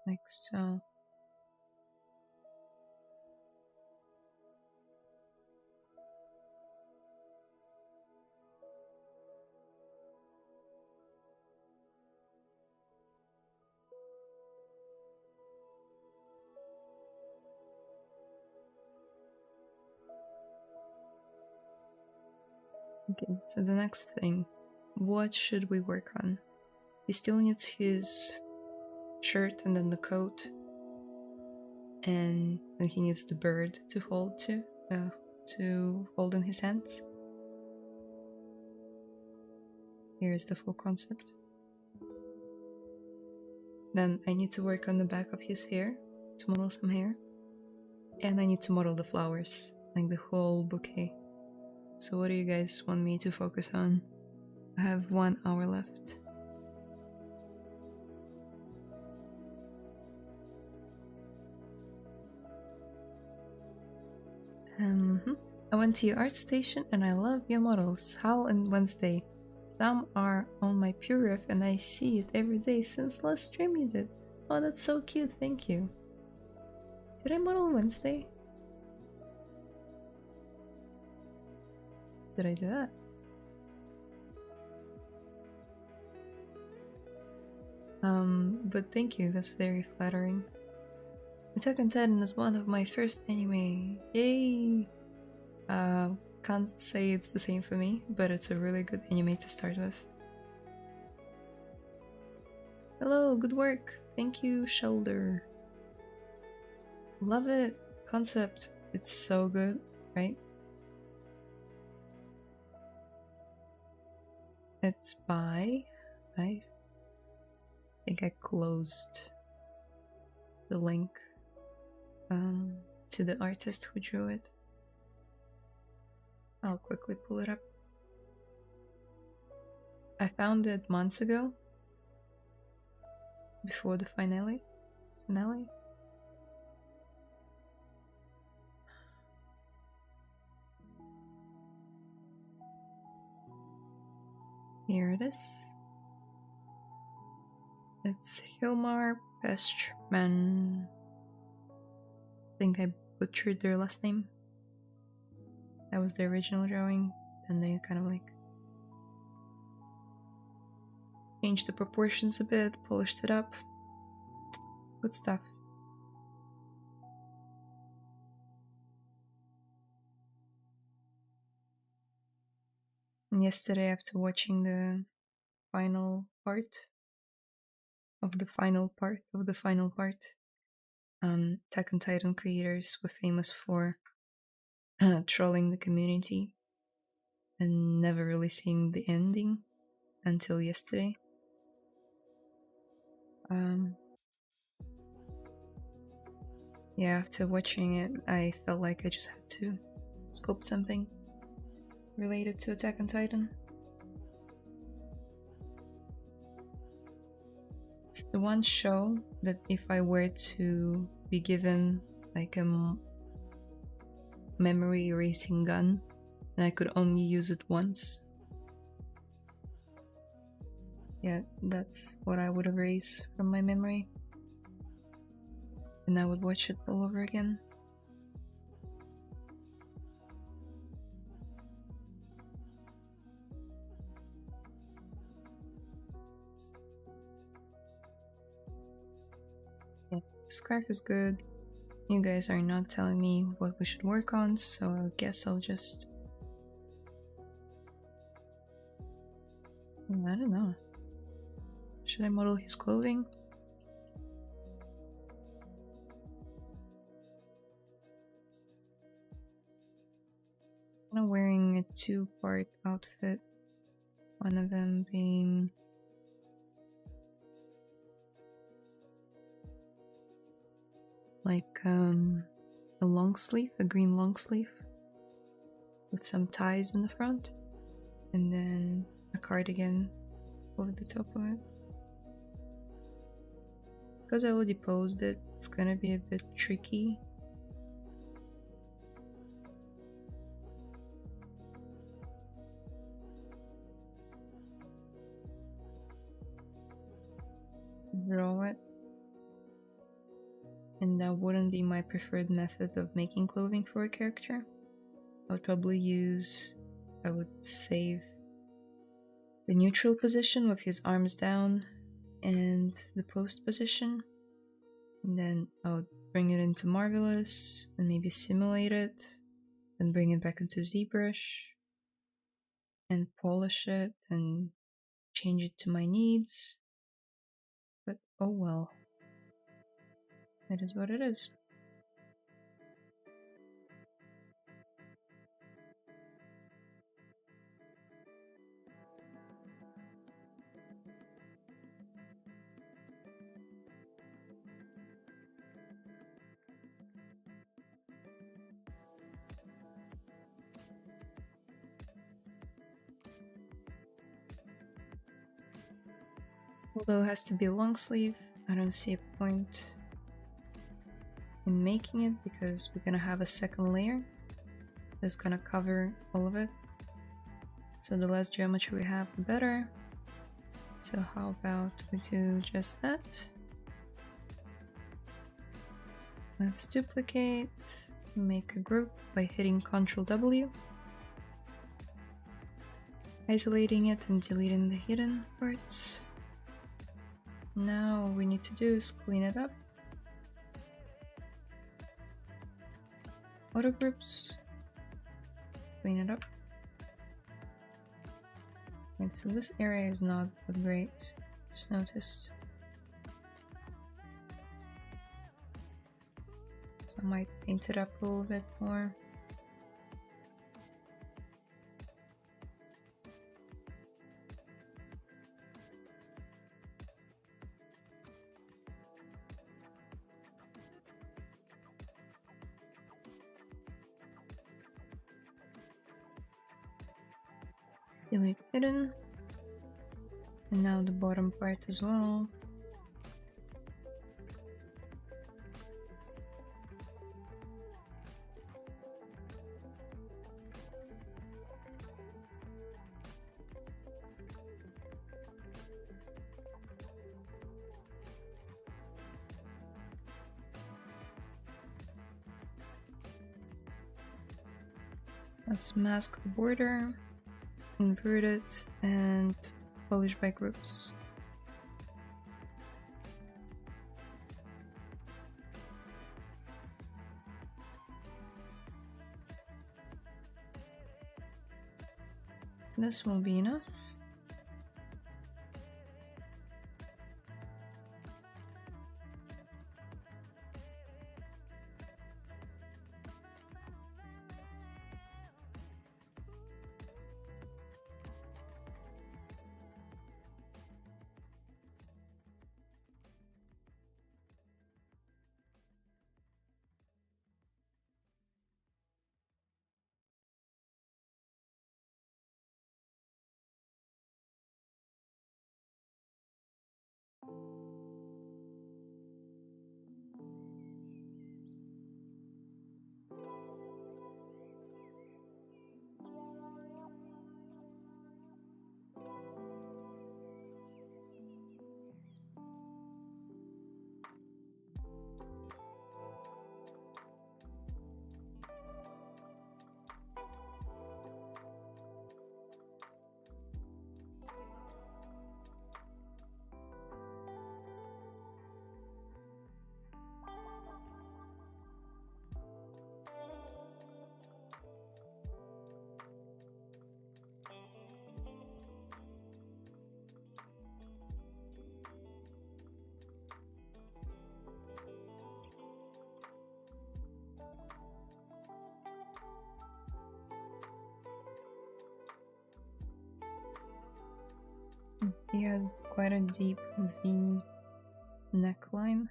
Like so. Okay, so the next thing. What should we work on? He still needs his shirt and then the coat. And then he needs the bird to hold in his hands. Here's the full concept. Then I need to work on the back of his hair, to model some hair. And I need to model the flowers, like the whole bouquet. So what do you guys want me to focus on? I have 1 hour left. I went to your art station and I love your models. Hal and Wednesday. Some are on my Purif and I see it every day since last stream you did. Oh, that's so cute, thank you. Did I model Wednesday? Did I do that? But thank you, that's very flattering. Attack on Titan is one of my first anime. Yay! Can't say it's the same for me, but it's a really good anime to start with. Hello, good work. Thank you, Shelder. Love it. Concept. It's so good, right? It's by... I think I closed the link to the artist who drew it. I'll quickly pull it up. I found it months ago, before the finale. Here it is. It's Hilmar Pestrman. I think I butchered their last name. That was the original drawing, and they kind of like changed the proportions a bit, polished it up. Good stuff. And yesterday, after watching the final part of the final part of the final part, Attack on Titan creators were famous for trolling the community and never releasing the ending until yesterday. Yeah, after watching it, I felt like I just had to sculpt something related to Attack on Titan. It's the one show that if I were to be given like a memory erasing gun, then I could only use it once. Yeah, that's what I would erase from my memory. And I would watch it all over again. Yeah, scarf is good. You guys are not telling me what we should work on, so I guess I'll just... I don't know. Should I model his clothing? I'm wearing a two-part outfit. One of them being like a long sleeve, a green long sleeve with some ties in the front, and then a cardigan over the top of it. Because I already posed it, it's gonna be a bit tricky. Draw it. And that wouldn't be my preferred method of making clothing for a character. I would probably I would save the neutral position with his arms down and the post position. And then I would bring it into Marvelous and maybe simulate it, and bring it back into ZBrush. and polish it and change it to my needs. But oh well, it is what it is. Although it has to be a long sleeve, I don't see a point in making it because we're gonna have a second layer that's gonna cover all of it. So the less geometry we have, the better. So how about we do just that? Let's duplicate, make a group by hitting Ctrl W, isolating it and deleting the hidden parts. Now all we need to do is clean it up. Auto groups, clean it up. Right, so this area is not that great, just noticed. So I might paint it up a little bit more. Delete hidden. And now the bottom part as well. Let's mask the border, invert it, and polish by groups. This will be enough. He has quite a deep V neckline.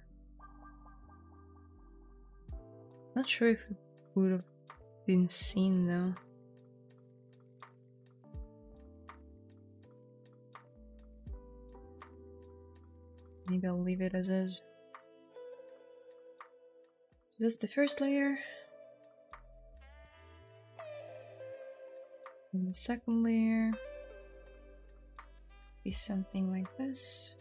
Not sure if it would have been seen though. Maybe I'll leave it as is. So that's the first layer. And the second layer be something like this.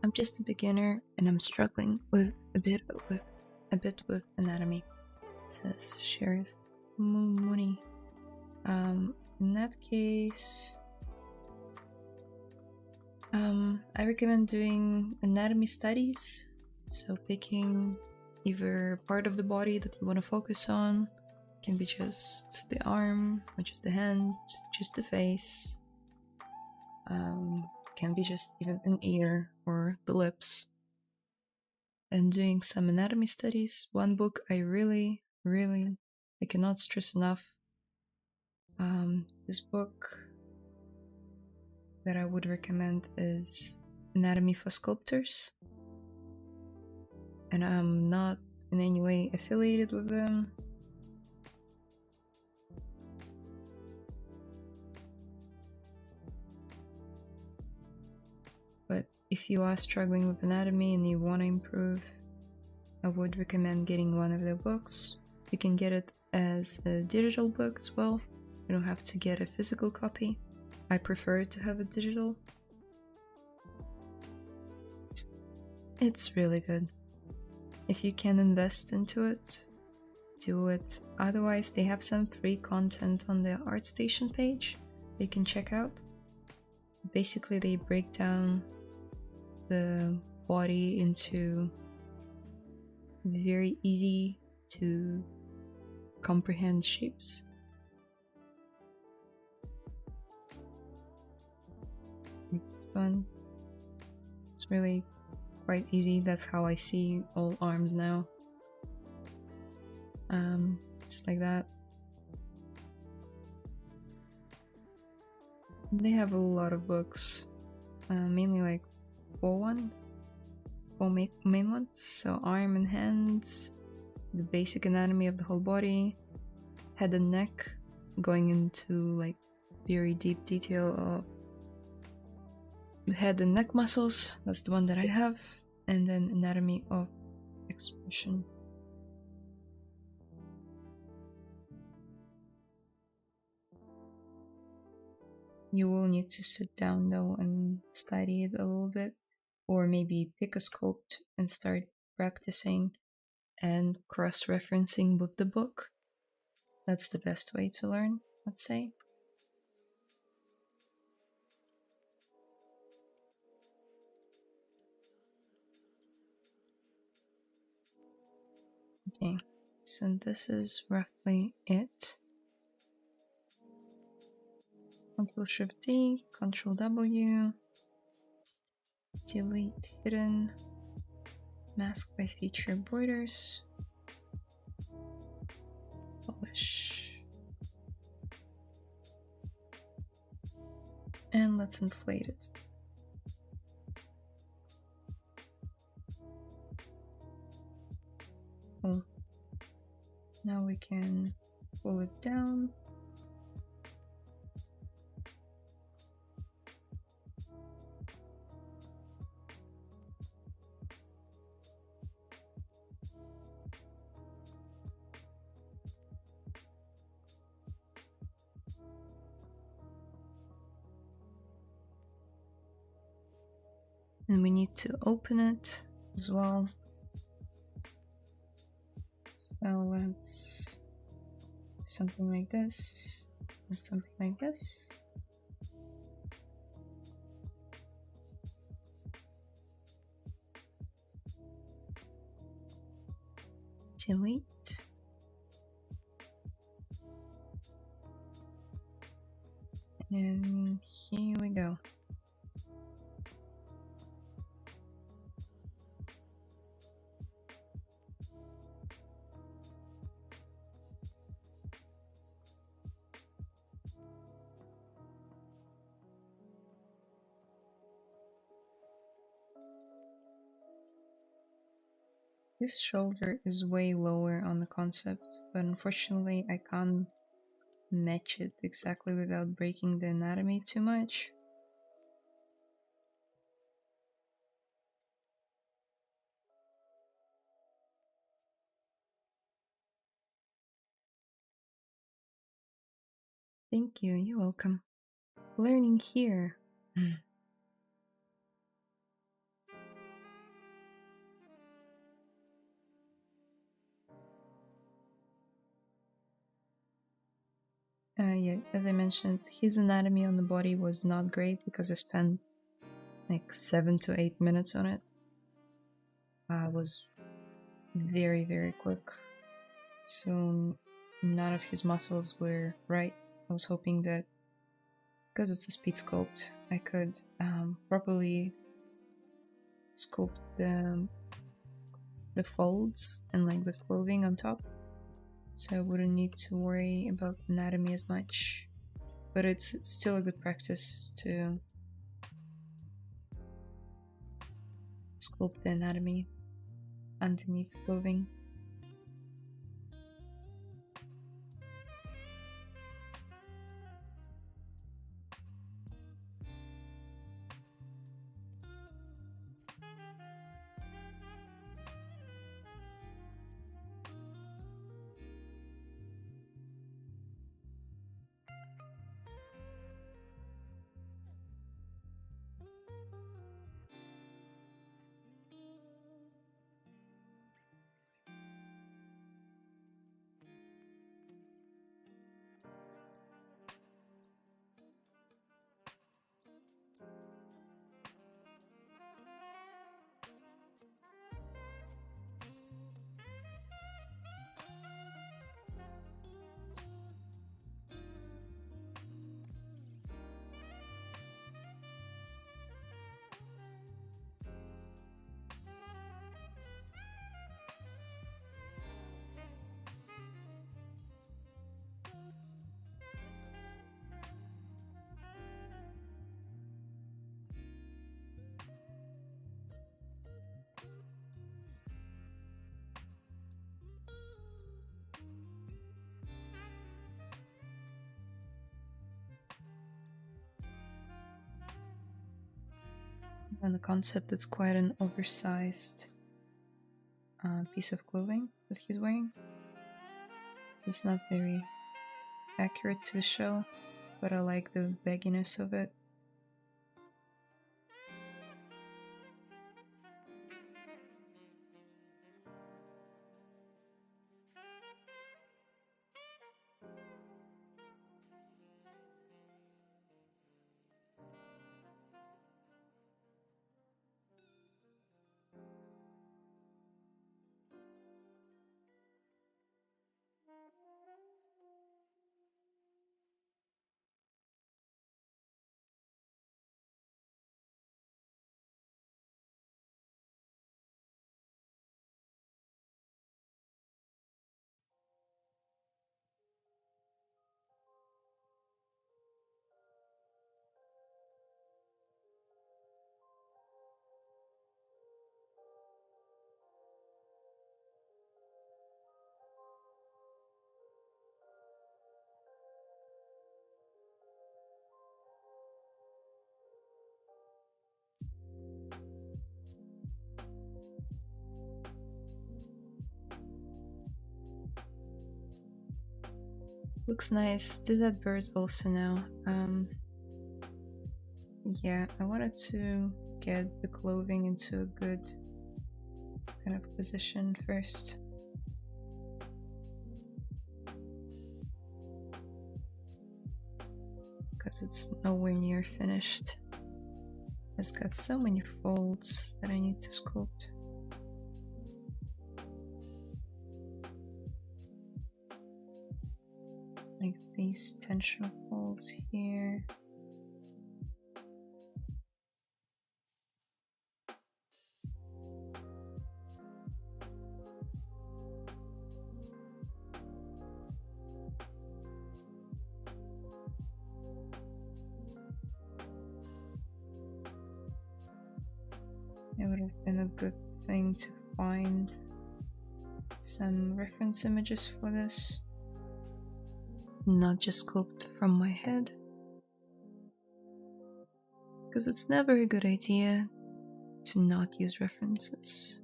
I'm just a beginner and I'm struggling with a bit with anatomy. It says Sheriff Mooney. in that case, I recommend doing anatomy studies. So picking either part of the body that you want to focus on. Can be just the arm, or just the hand, just the face. Can be just even an ear or the lips. And doing some anatomy studies. One book I really I cannot stress enough. This book that I would recommend is Anatomy for Sculptors. And I'm not in any way affiliated with them. But if you are struggling with anatomy and you want to improve, I would recommend getting one of their books. You can get it as a digital book as well. You don't have to get a physical copy. I prefer to have a digital. It's really good. If you can invest into it, do it. Otherwise, they have some free content on their ArtStation page you can check out. Basically, they break down the body into very easy to comprehend shapes. This one, it's really quite easy. That's how I see all arms now. Just like that. They have a lot of books, mainly like four main ones. So arm and hands, the basic anatomy of the whole body, head and neck, going into like very deep detail of the head and neck muscles. That's the one that I have. And then anatomy of expression. You will need to sit down though and study it a little bit, or maybe pick a sculpt and start practicing and cross-referencing with the book. That's the best way to learn, let's say. Okay, so this is roughly it. Ctrl-Shift-D, Ctrl-W, delete hidden, mask by feature borders, publish, and let's inflate it. Oh, now we can pull it down. And we need to open it as well. So let's do something like this and something like this. Delete. And here we go. This shoulder is way lower on the concept, but unfortunately I can't match it exactly without breaking the anatomy too much. Thank you, you're welcome. Learning here. Yeah, as I mentioned, his anatomy on the body was not great because I spent like 7 to 8 minutes on it. Was very, very quick. So none of his muscles were right. I was hoping that because it's a speed sculpt, I could properly sculpt the folds and like the clothing on top, so I wouldn't need to worry about anatomy as much. But it's still a good practice to sculpt the anatomy underneath the clothing. On the concept, it's quite an oversized piece of clothing that he's wearing. So it's not very accurate to the show, but I like the bagginess of it. Looks nice. Did that bird also now? Yeah, I wanted to get the clothing into a good kind of position first. Because it's nowhere near finished. It's got so many folds that I need to sculpt. Like these tension folds here. It would have been a good thing to find some reference images for this, not just sculpt from my head, because it's never a good idea to not use references.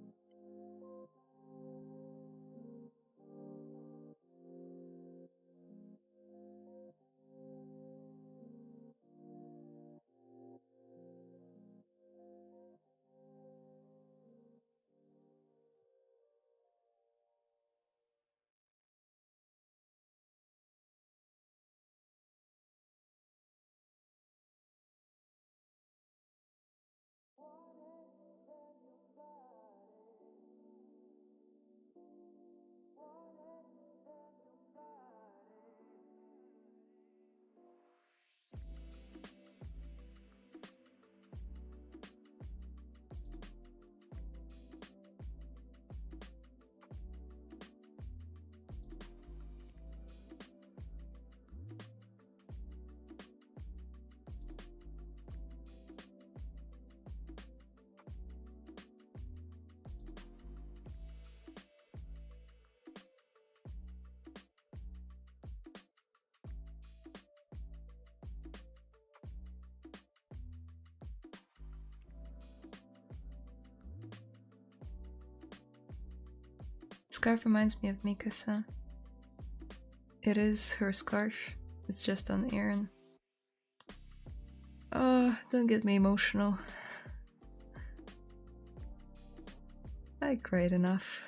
scarf reminds me of Mikasa. It is her scarf. It's just on Aaron. Oh, don't get me emotional. I cried enough.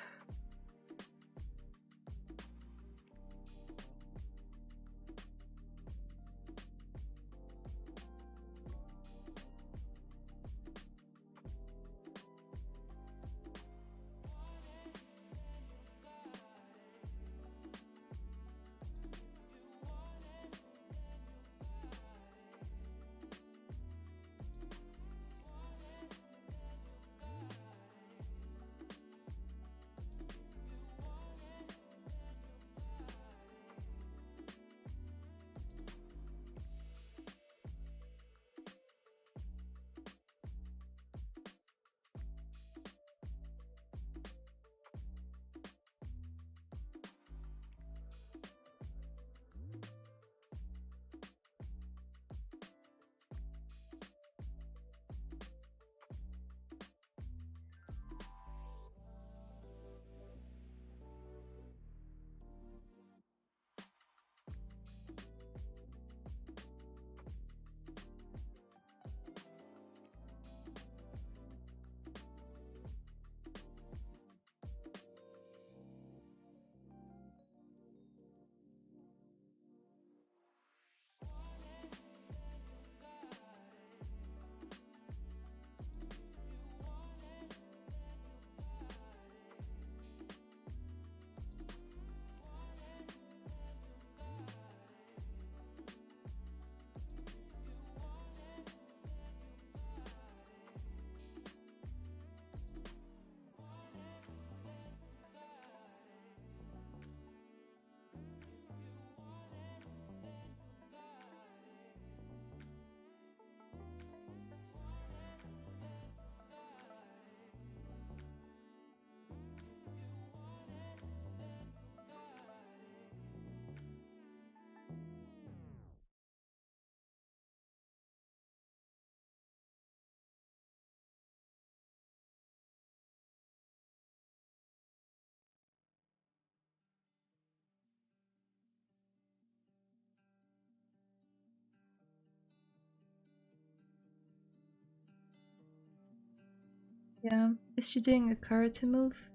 Yeah. Is she doing a karate move?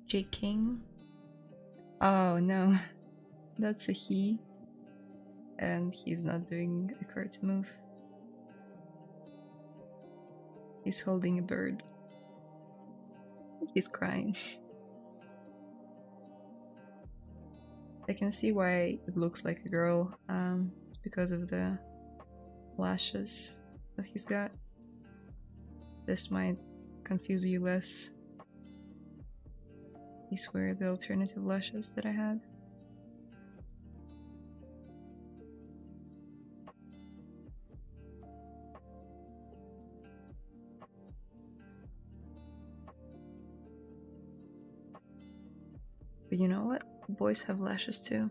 J. King? Oh no. That's a he. And he's not doing a karate move. He's holding a bird. He's crying. I can see why it looks like a girl. It's because of the lashes that he's got. This might confuse you less. These were the alternative lashes that I had. But you know what? Boys have lashes too.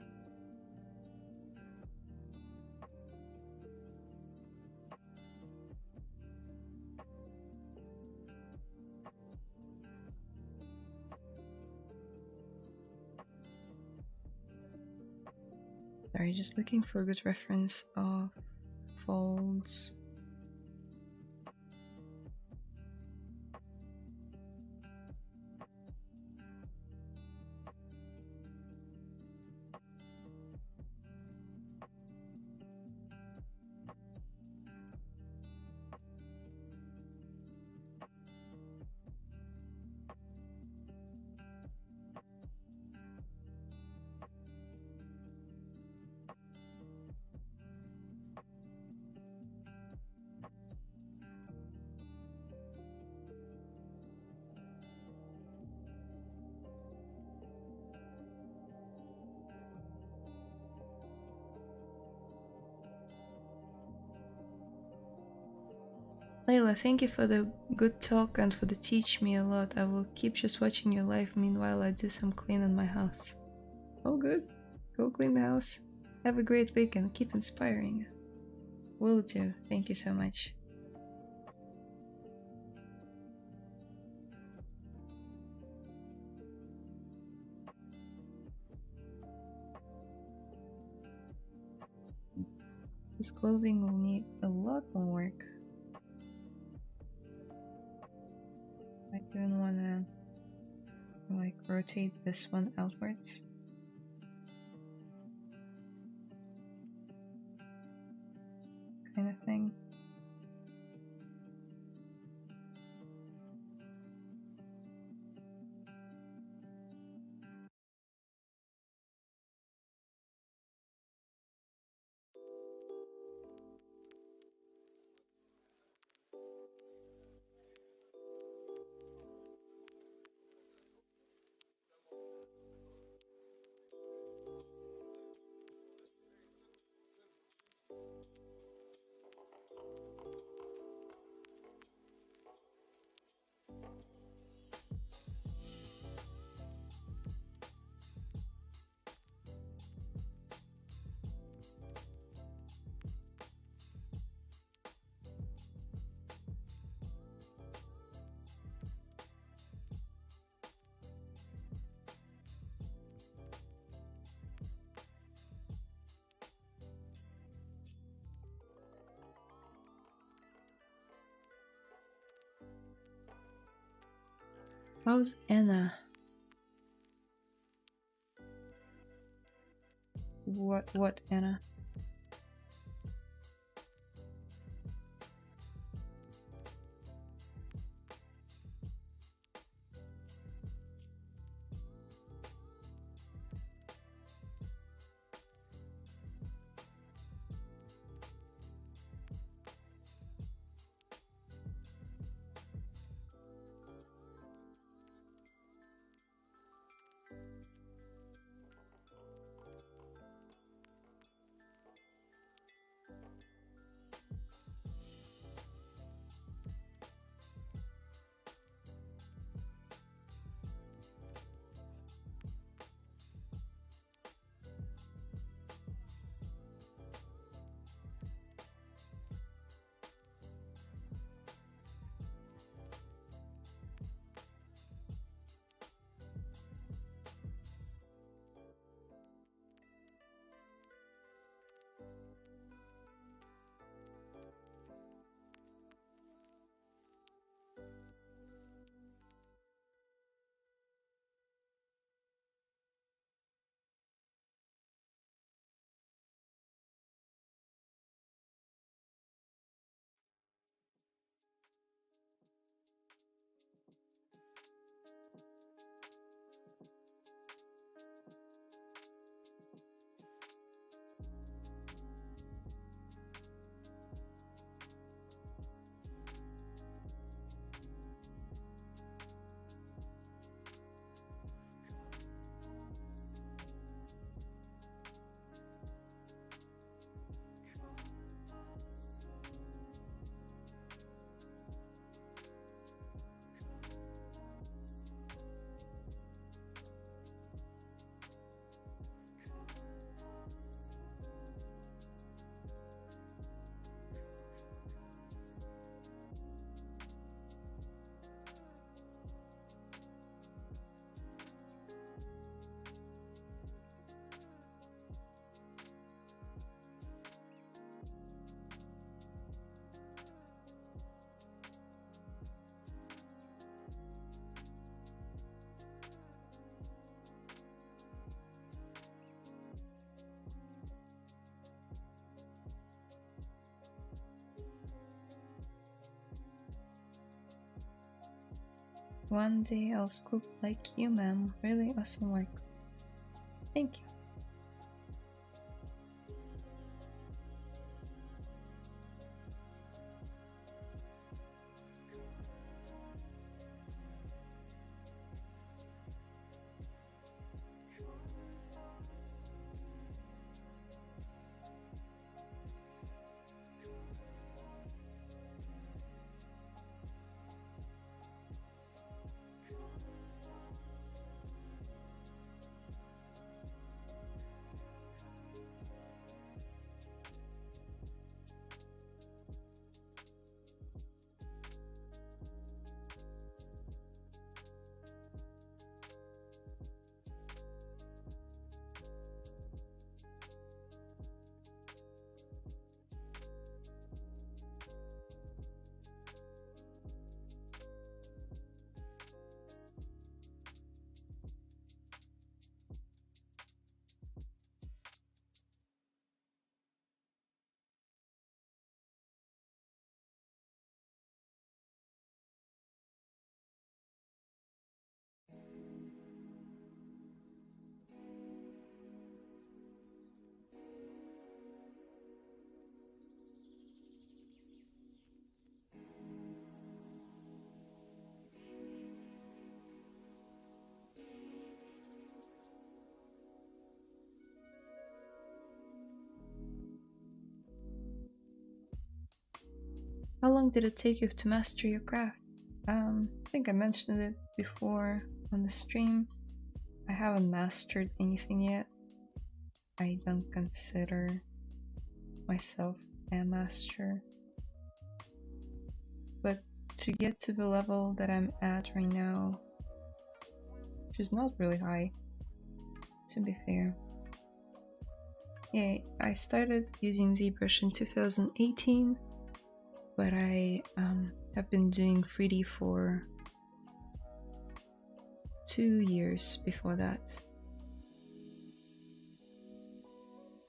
Sorry, just looking for a good reference of folds. Layla, thank you for the good talk and for the teach me a lot. I will keep just watching your life. Meanwhile, I do some clean in my house. Oh, good. Go clean the house. Have a great week and keep inspiring. Will do. Thank you so much. This clothing will need a lot more work. I even want to like rotate this one outwards. Kind of thing. How's Anna? What Anna? One day I'll sculpt like you, ma'am. Really awesome work. Thank you. How long did it take you to master your craft? I think I mentioned it before on the stream. I haven't mastered anything yet. I don't consider myself a master. But to get to the level that I'm at right now, which is not really high, to be fair. Yeah, I started using ZBrush in 2018, but I have been doing 3D for 2 years before that,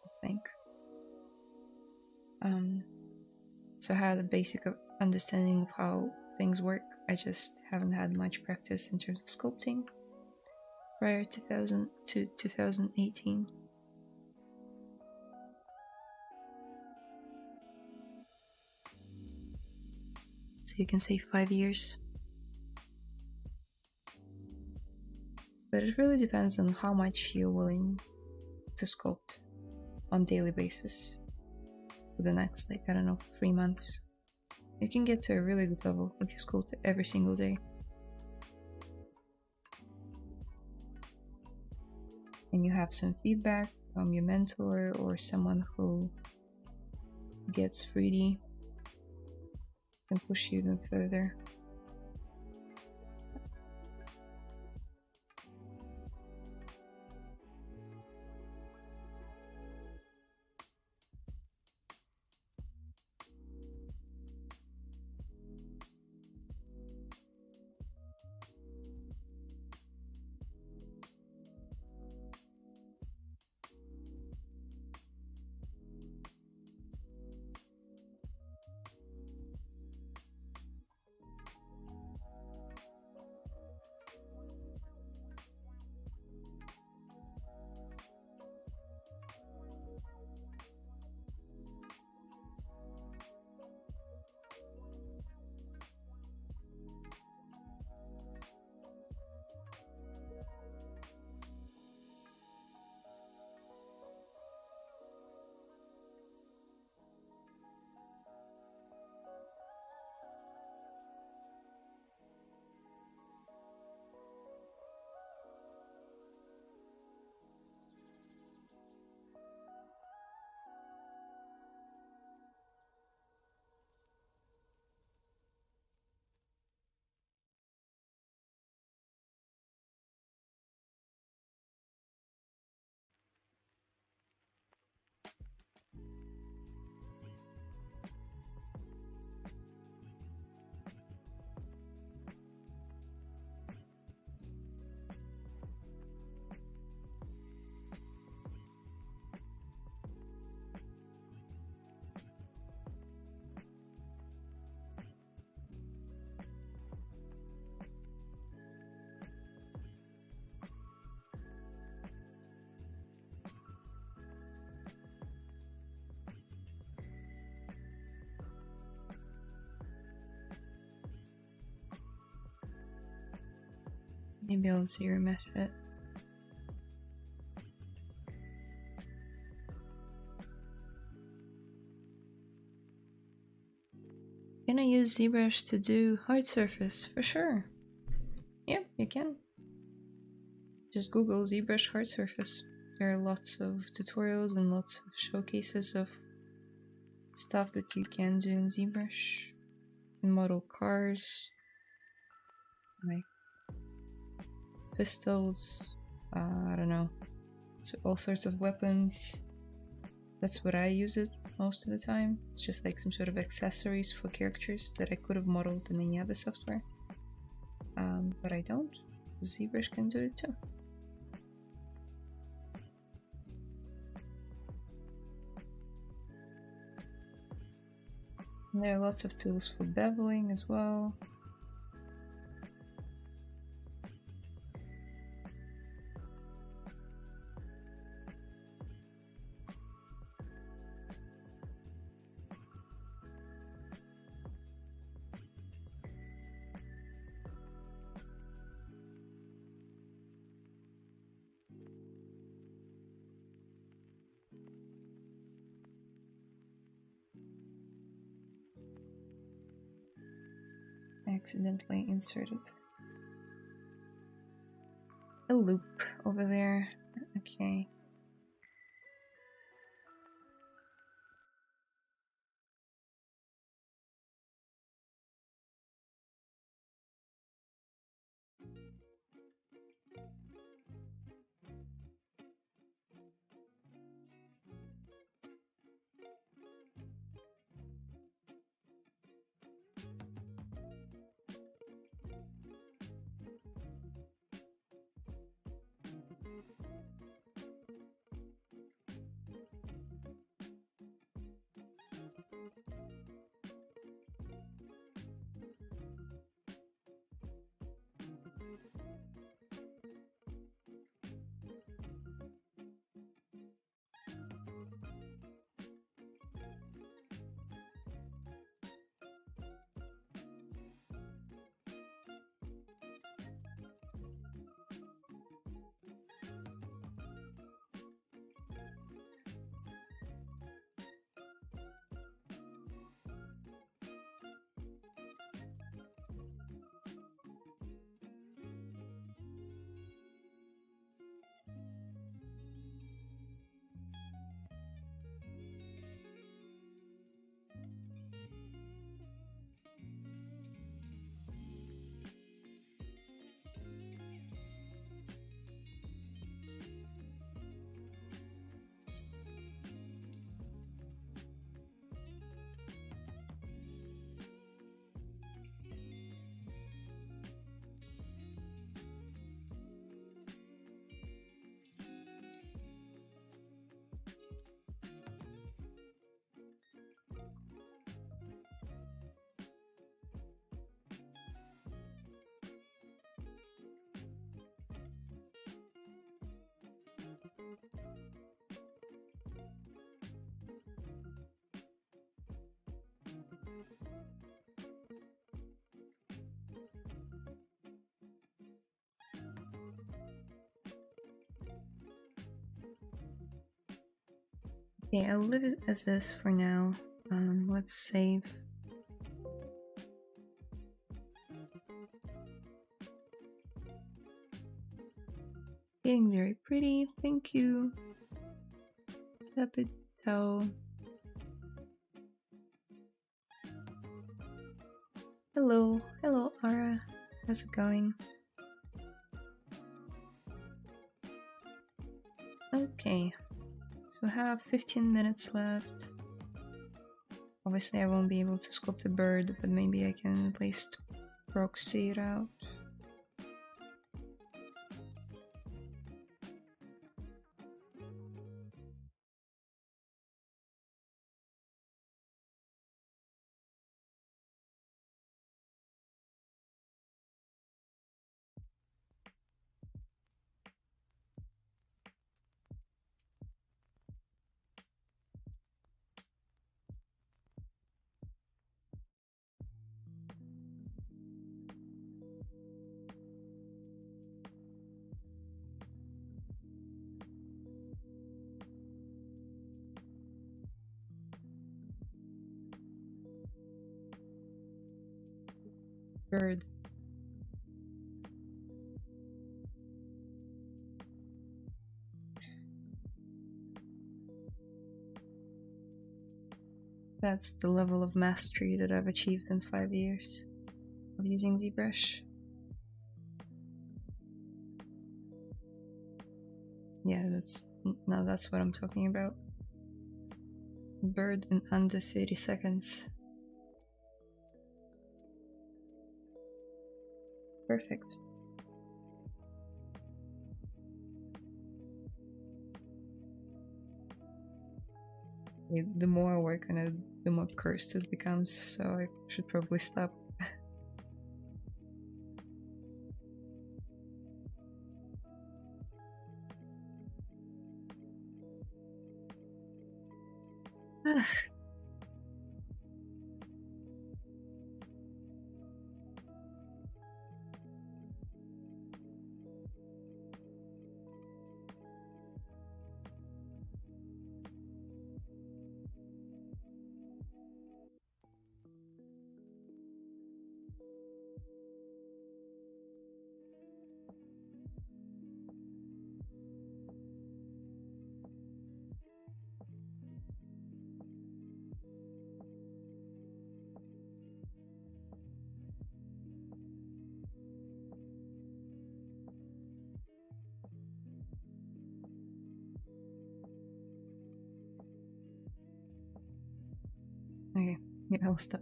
I think. So I had a basic understanding of how things work. I just haven't had much practice in terms of sculpting prior to 2018. So you can say 5 years. But it really depends on how much you're willing to sculpt on a daily basis for the next, like, I don't know, 3 months. You can get to a really good level if you sculpt every single day. And you have some feedback from your mentor or someone who gets 3D and push you even further. Maybe I'll zero mesh it. Can I use ZBrush to do hard surface? For sure. Yep, you can. Just Google ZBrush hard surface. There are lots of tutorials and lots of showcases of stuff that you can do in ZBrush. You can model cars, like pistols, I don't know, so all sorts of weapons. That's what I use it most of the time. It's just like some sort of accessories for characters that I could have modeled in any other software. But I don't. ZBrush can do it too. And there are lots of tools for beveling as well. accidentally inserted a loop over there. Okay. Okay, I'll leave it as is for now. Let's save. Getting very pretty, thank you. Happy toe. Hello, hello Ara. How's it going? Okay, so we have 15 minutes left. Obviously I won't be able to sculpt a bird, but maybe I can at least proxy it out. Bird. That's the level of mastery that I've achieved in 5 years of using ZBrush. Yeah, that's what I'm talking about. Bird in under 30 seconds. Perfect. The more I work on it, the more cursed it becomes, so I should probably stop. Okay, yeah, I'll stop.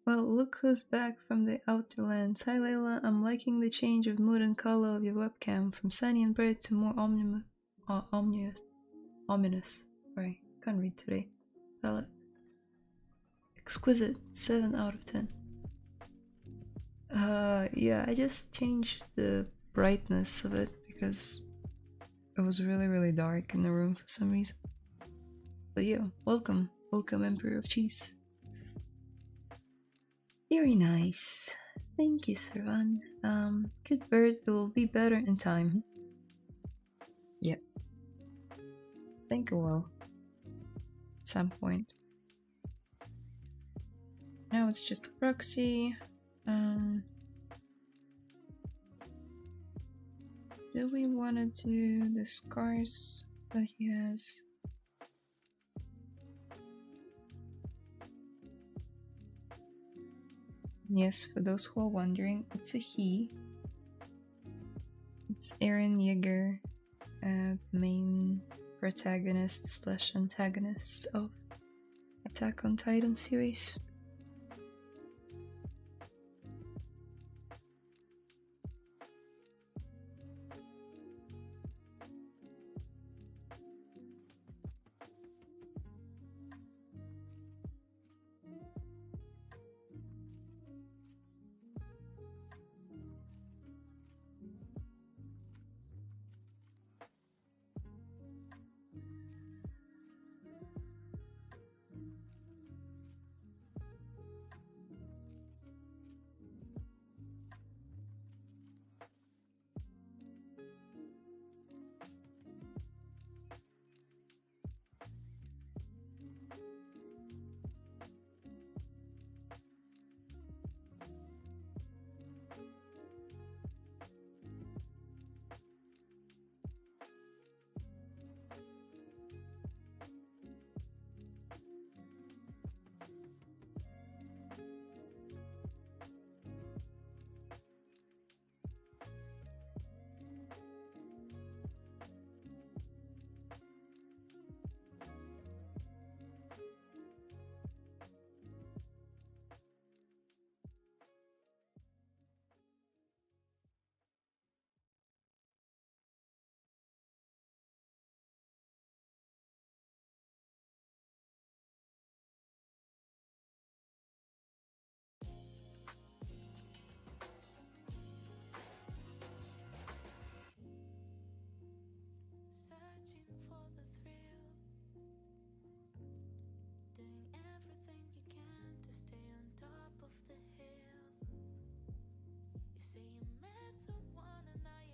Well, look who's back from the outer lands. Hi Layla, I'm liking the change of mood and color of your webcam, from sunny and bright to more ominous. Right, can't read today. Palette. Exquisite, 7 out of 10. Yeah, I just changed the brightness of it because it was really dark in the room for some reason. But yeah, welcome. Welcome, Emperor of Cheese. Very nice. Thank you, Servan. Good bird, it will be better in time. Yep. Think it will. At some point. Now it's just a proxy. Do we want to do the scars that he has? Yes, for those who are wondering, it's a he. It's Eren Yeager, main protagonist slash antagonist of Attack on Titan series.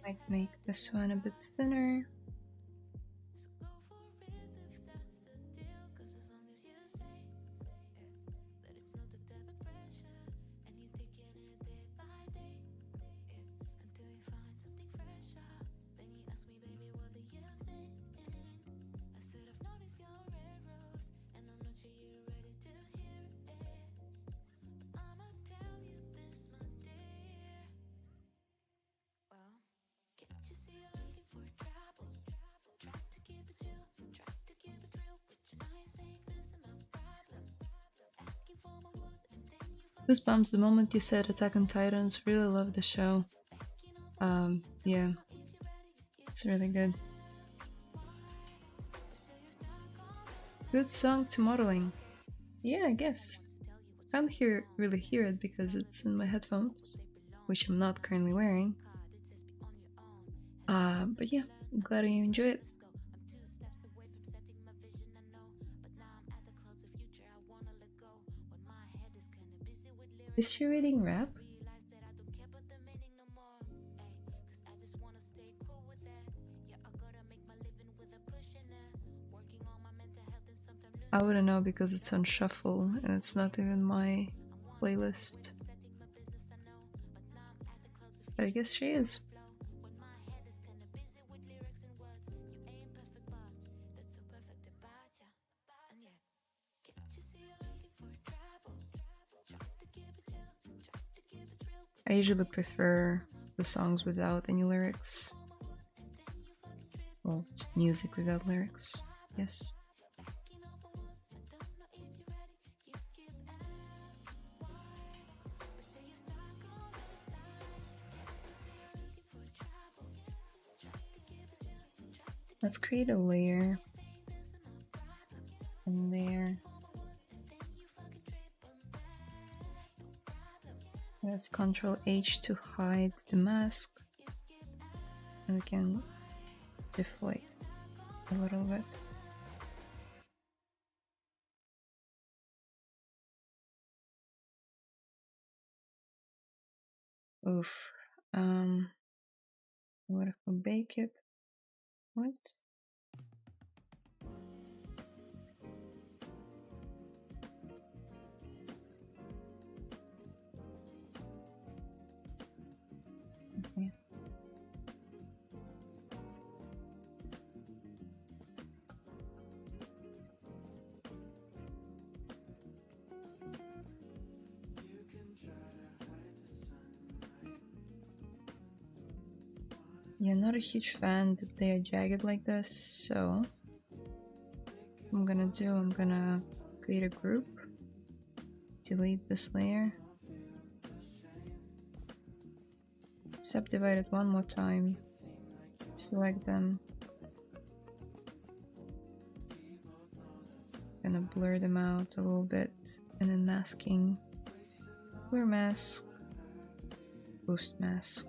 Might make this one a bit thinner. Goosebumps the moment you said Attack on Titans. Really love the show. Yeah, it's really good. Good song to modeling. Yeah, I guess. Can't really hear it because it's in my headphones, which I'm not currently wearing. But yeah, I'm glad you enjoy it. Is she reading rap? I wouldn't know because it's on shuffle and it's not even my playlist. But I guess she is. I usually prefer the songs without any lyrics. Well, just music without lyrics. Yes. Let's create a layer in there. Let's Ctrl H to hide the mask. And we can deflate it a little bit. Oof. What if we bake it? What? Okay. Yeah, not a huge fan that they are jagged like this, so what I'm gonna create a group, delete this layer, subdivide it one more time, select them, gonna blur them out a little bit, and then masking, blur mask, boost mask.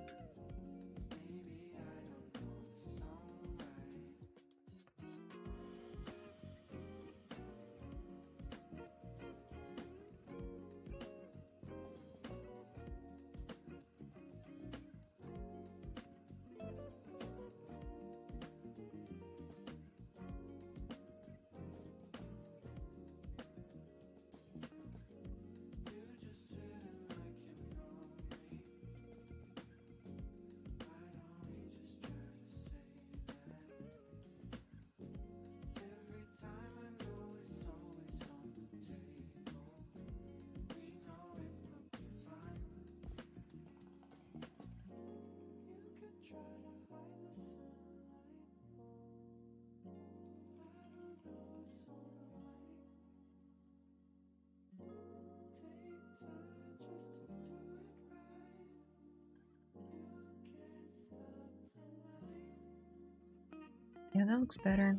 Yeah, that looks better.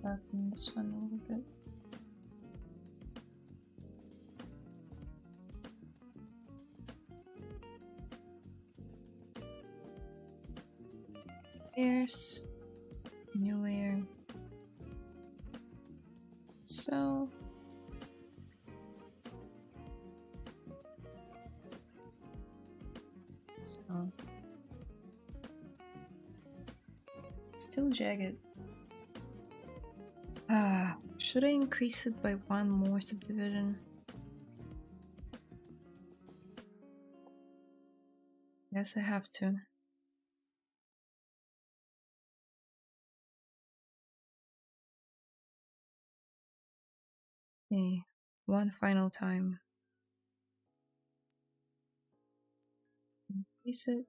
Darken this one a little bit. Layers, new layer. So still jagged. Should I increase it by one more subdivision? Yes, I have to. Okay, one final time. Increase it.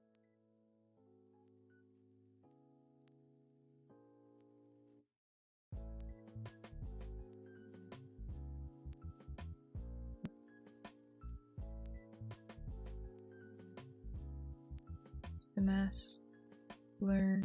It's the mask. Blur.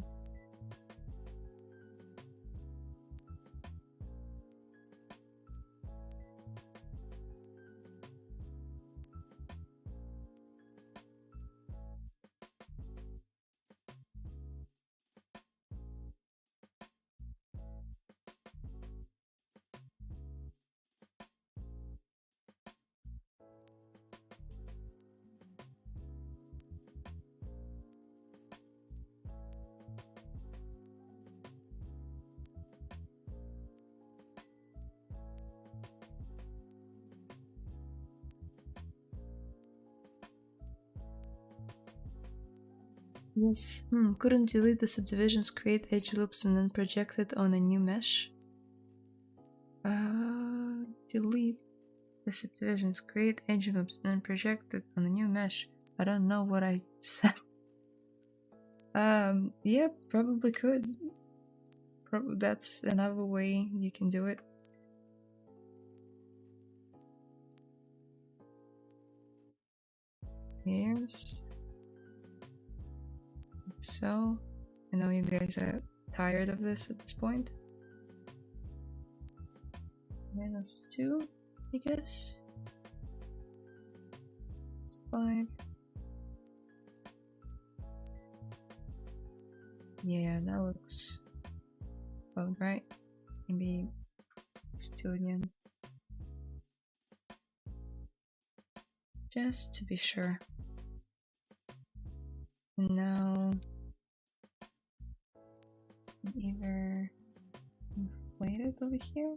Yes. Couldn't delete the subdivisions, create edge loops, and then project it on a new mesh. Delete the subdivisions, create edge loops, and then project it on a new mesh. I don't know what I said. Yeah, probably could. That's another way you can do it. Here's so. I know you guys are tired of this at this point. -2, I guess. It's 5. Yeah, that looks about right. Maybe it's 2 again. Just to be sure. Now, either inflate it over here.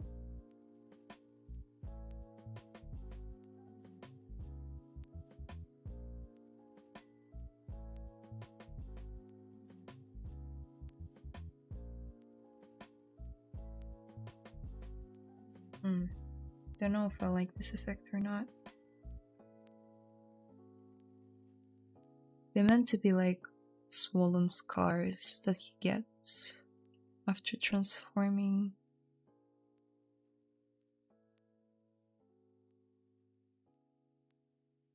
Don't know if I like this effect or not. They're meant to be like swollen scars that he gets after transforming.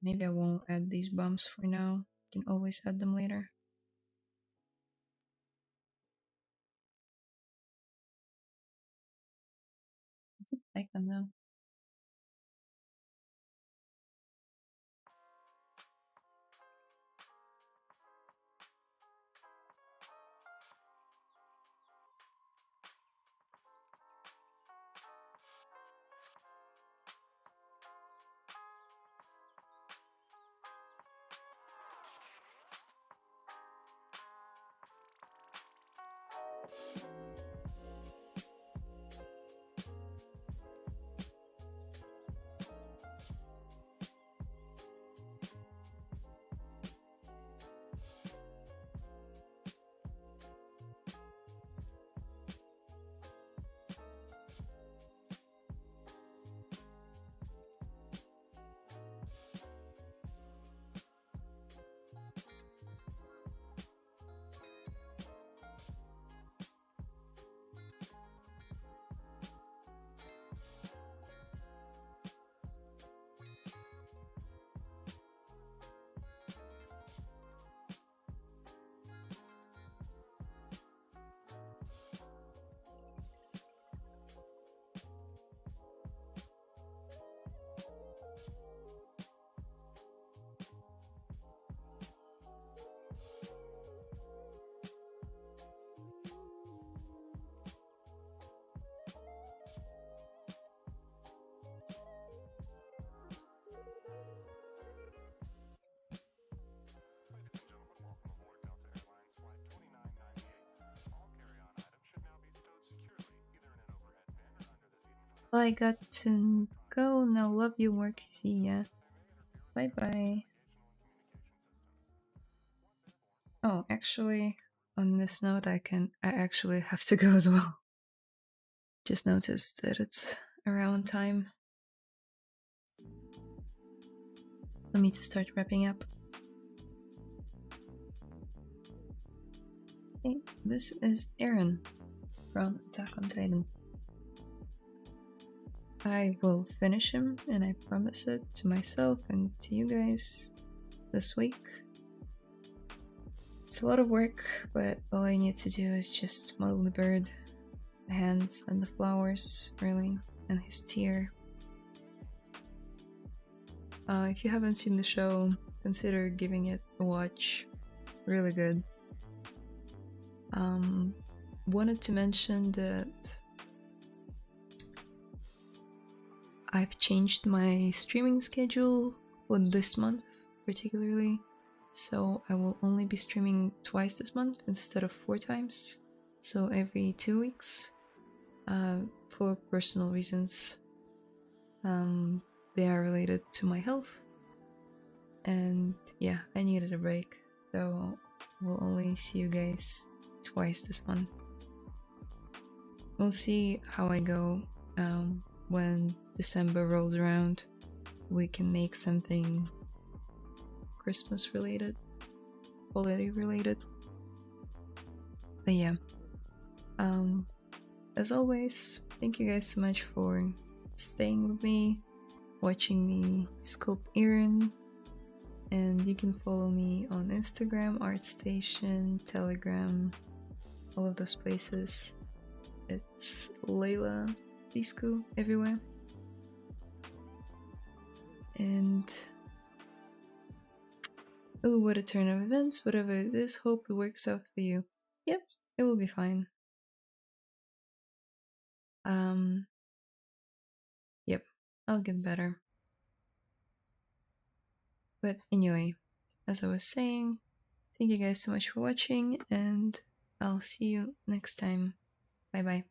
Maybe I won't add these bumps for now. I can always add them later. I did like them though. Well, I got to go now. Love your work. See ya. Bye bye. Oh, actually, on this note, I actually have to go as well. Just noticed that it's around time for me to start wrapping up. Hey, this is Aaron from Attack on Titan. I will finish him, and I promise it to myself and to you guys this week. It's a lot of work, but all I need to do is just model the bird, the hands, and the flowers, really, and his tear. If you haven't seen the show, consider giving it a watch. Really good. Wanted to mention that I've changed my streaming schedule for this month particularly, so I will only be streaming twice this month instead of 4 times, so every 2 weeks, for personal reasons. They are related to my health, and yeah, I needed a break, so will only see you guys twice this month. We'll see how I go. When December rolls around, we can make something Christmas related, holiday related. But yeah, as always, thank you guys so much for staying with me, watching me sculpt Erin, and you can follow me on Instagram, ArtStation, Telegram, all of those places. It's Layla Viscu everywhere. And oh, what a turn of events. Whatever it is, hope it works out for you. Yep, it will be fine. Yep, I'll get better. But anyway, as I was saying, thank you guys so much for watching, and I'll see you next time. Bye bye.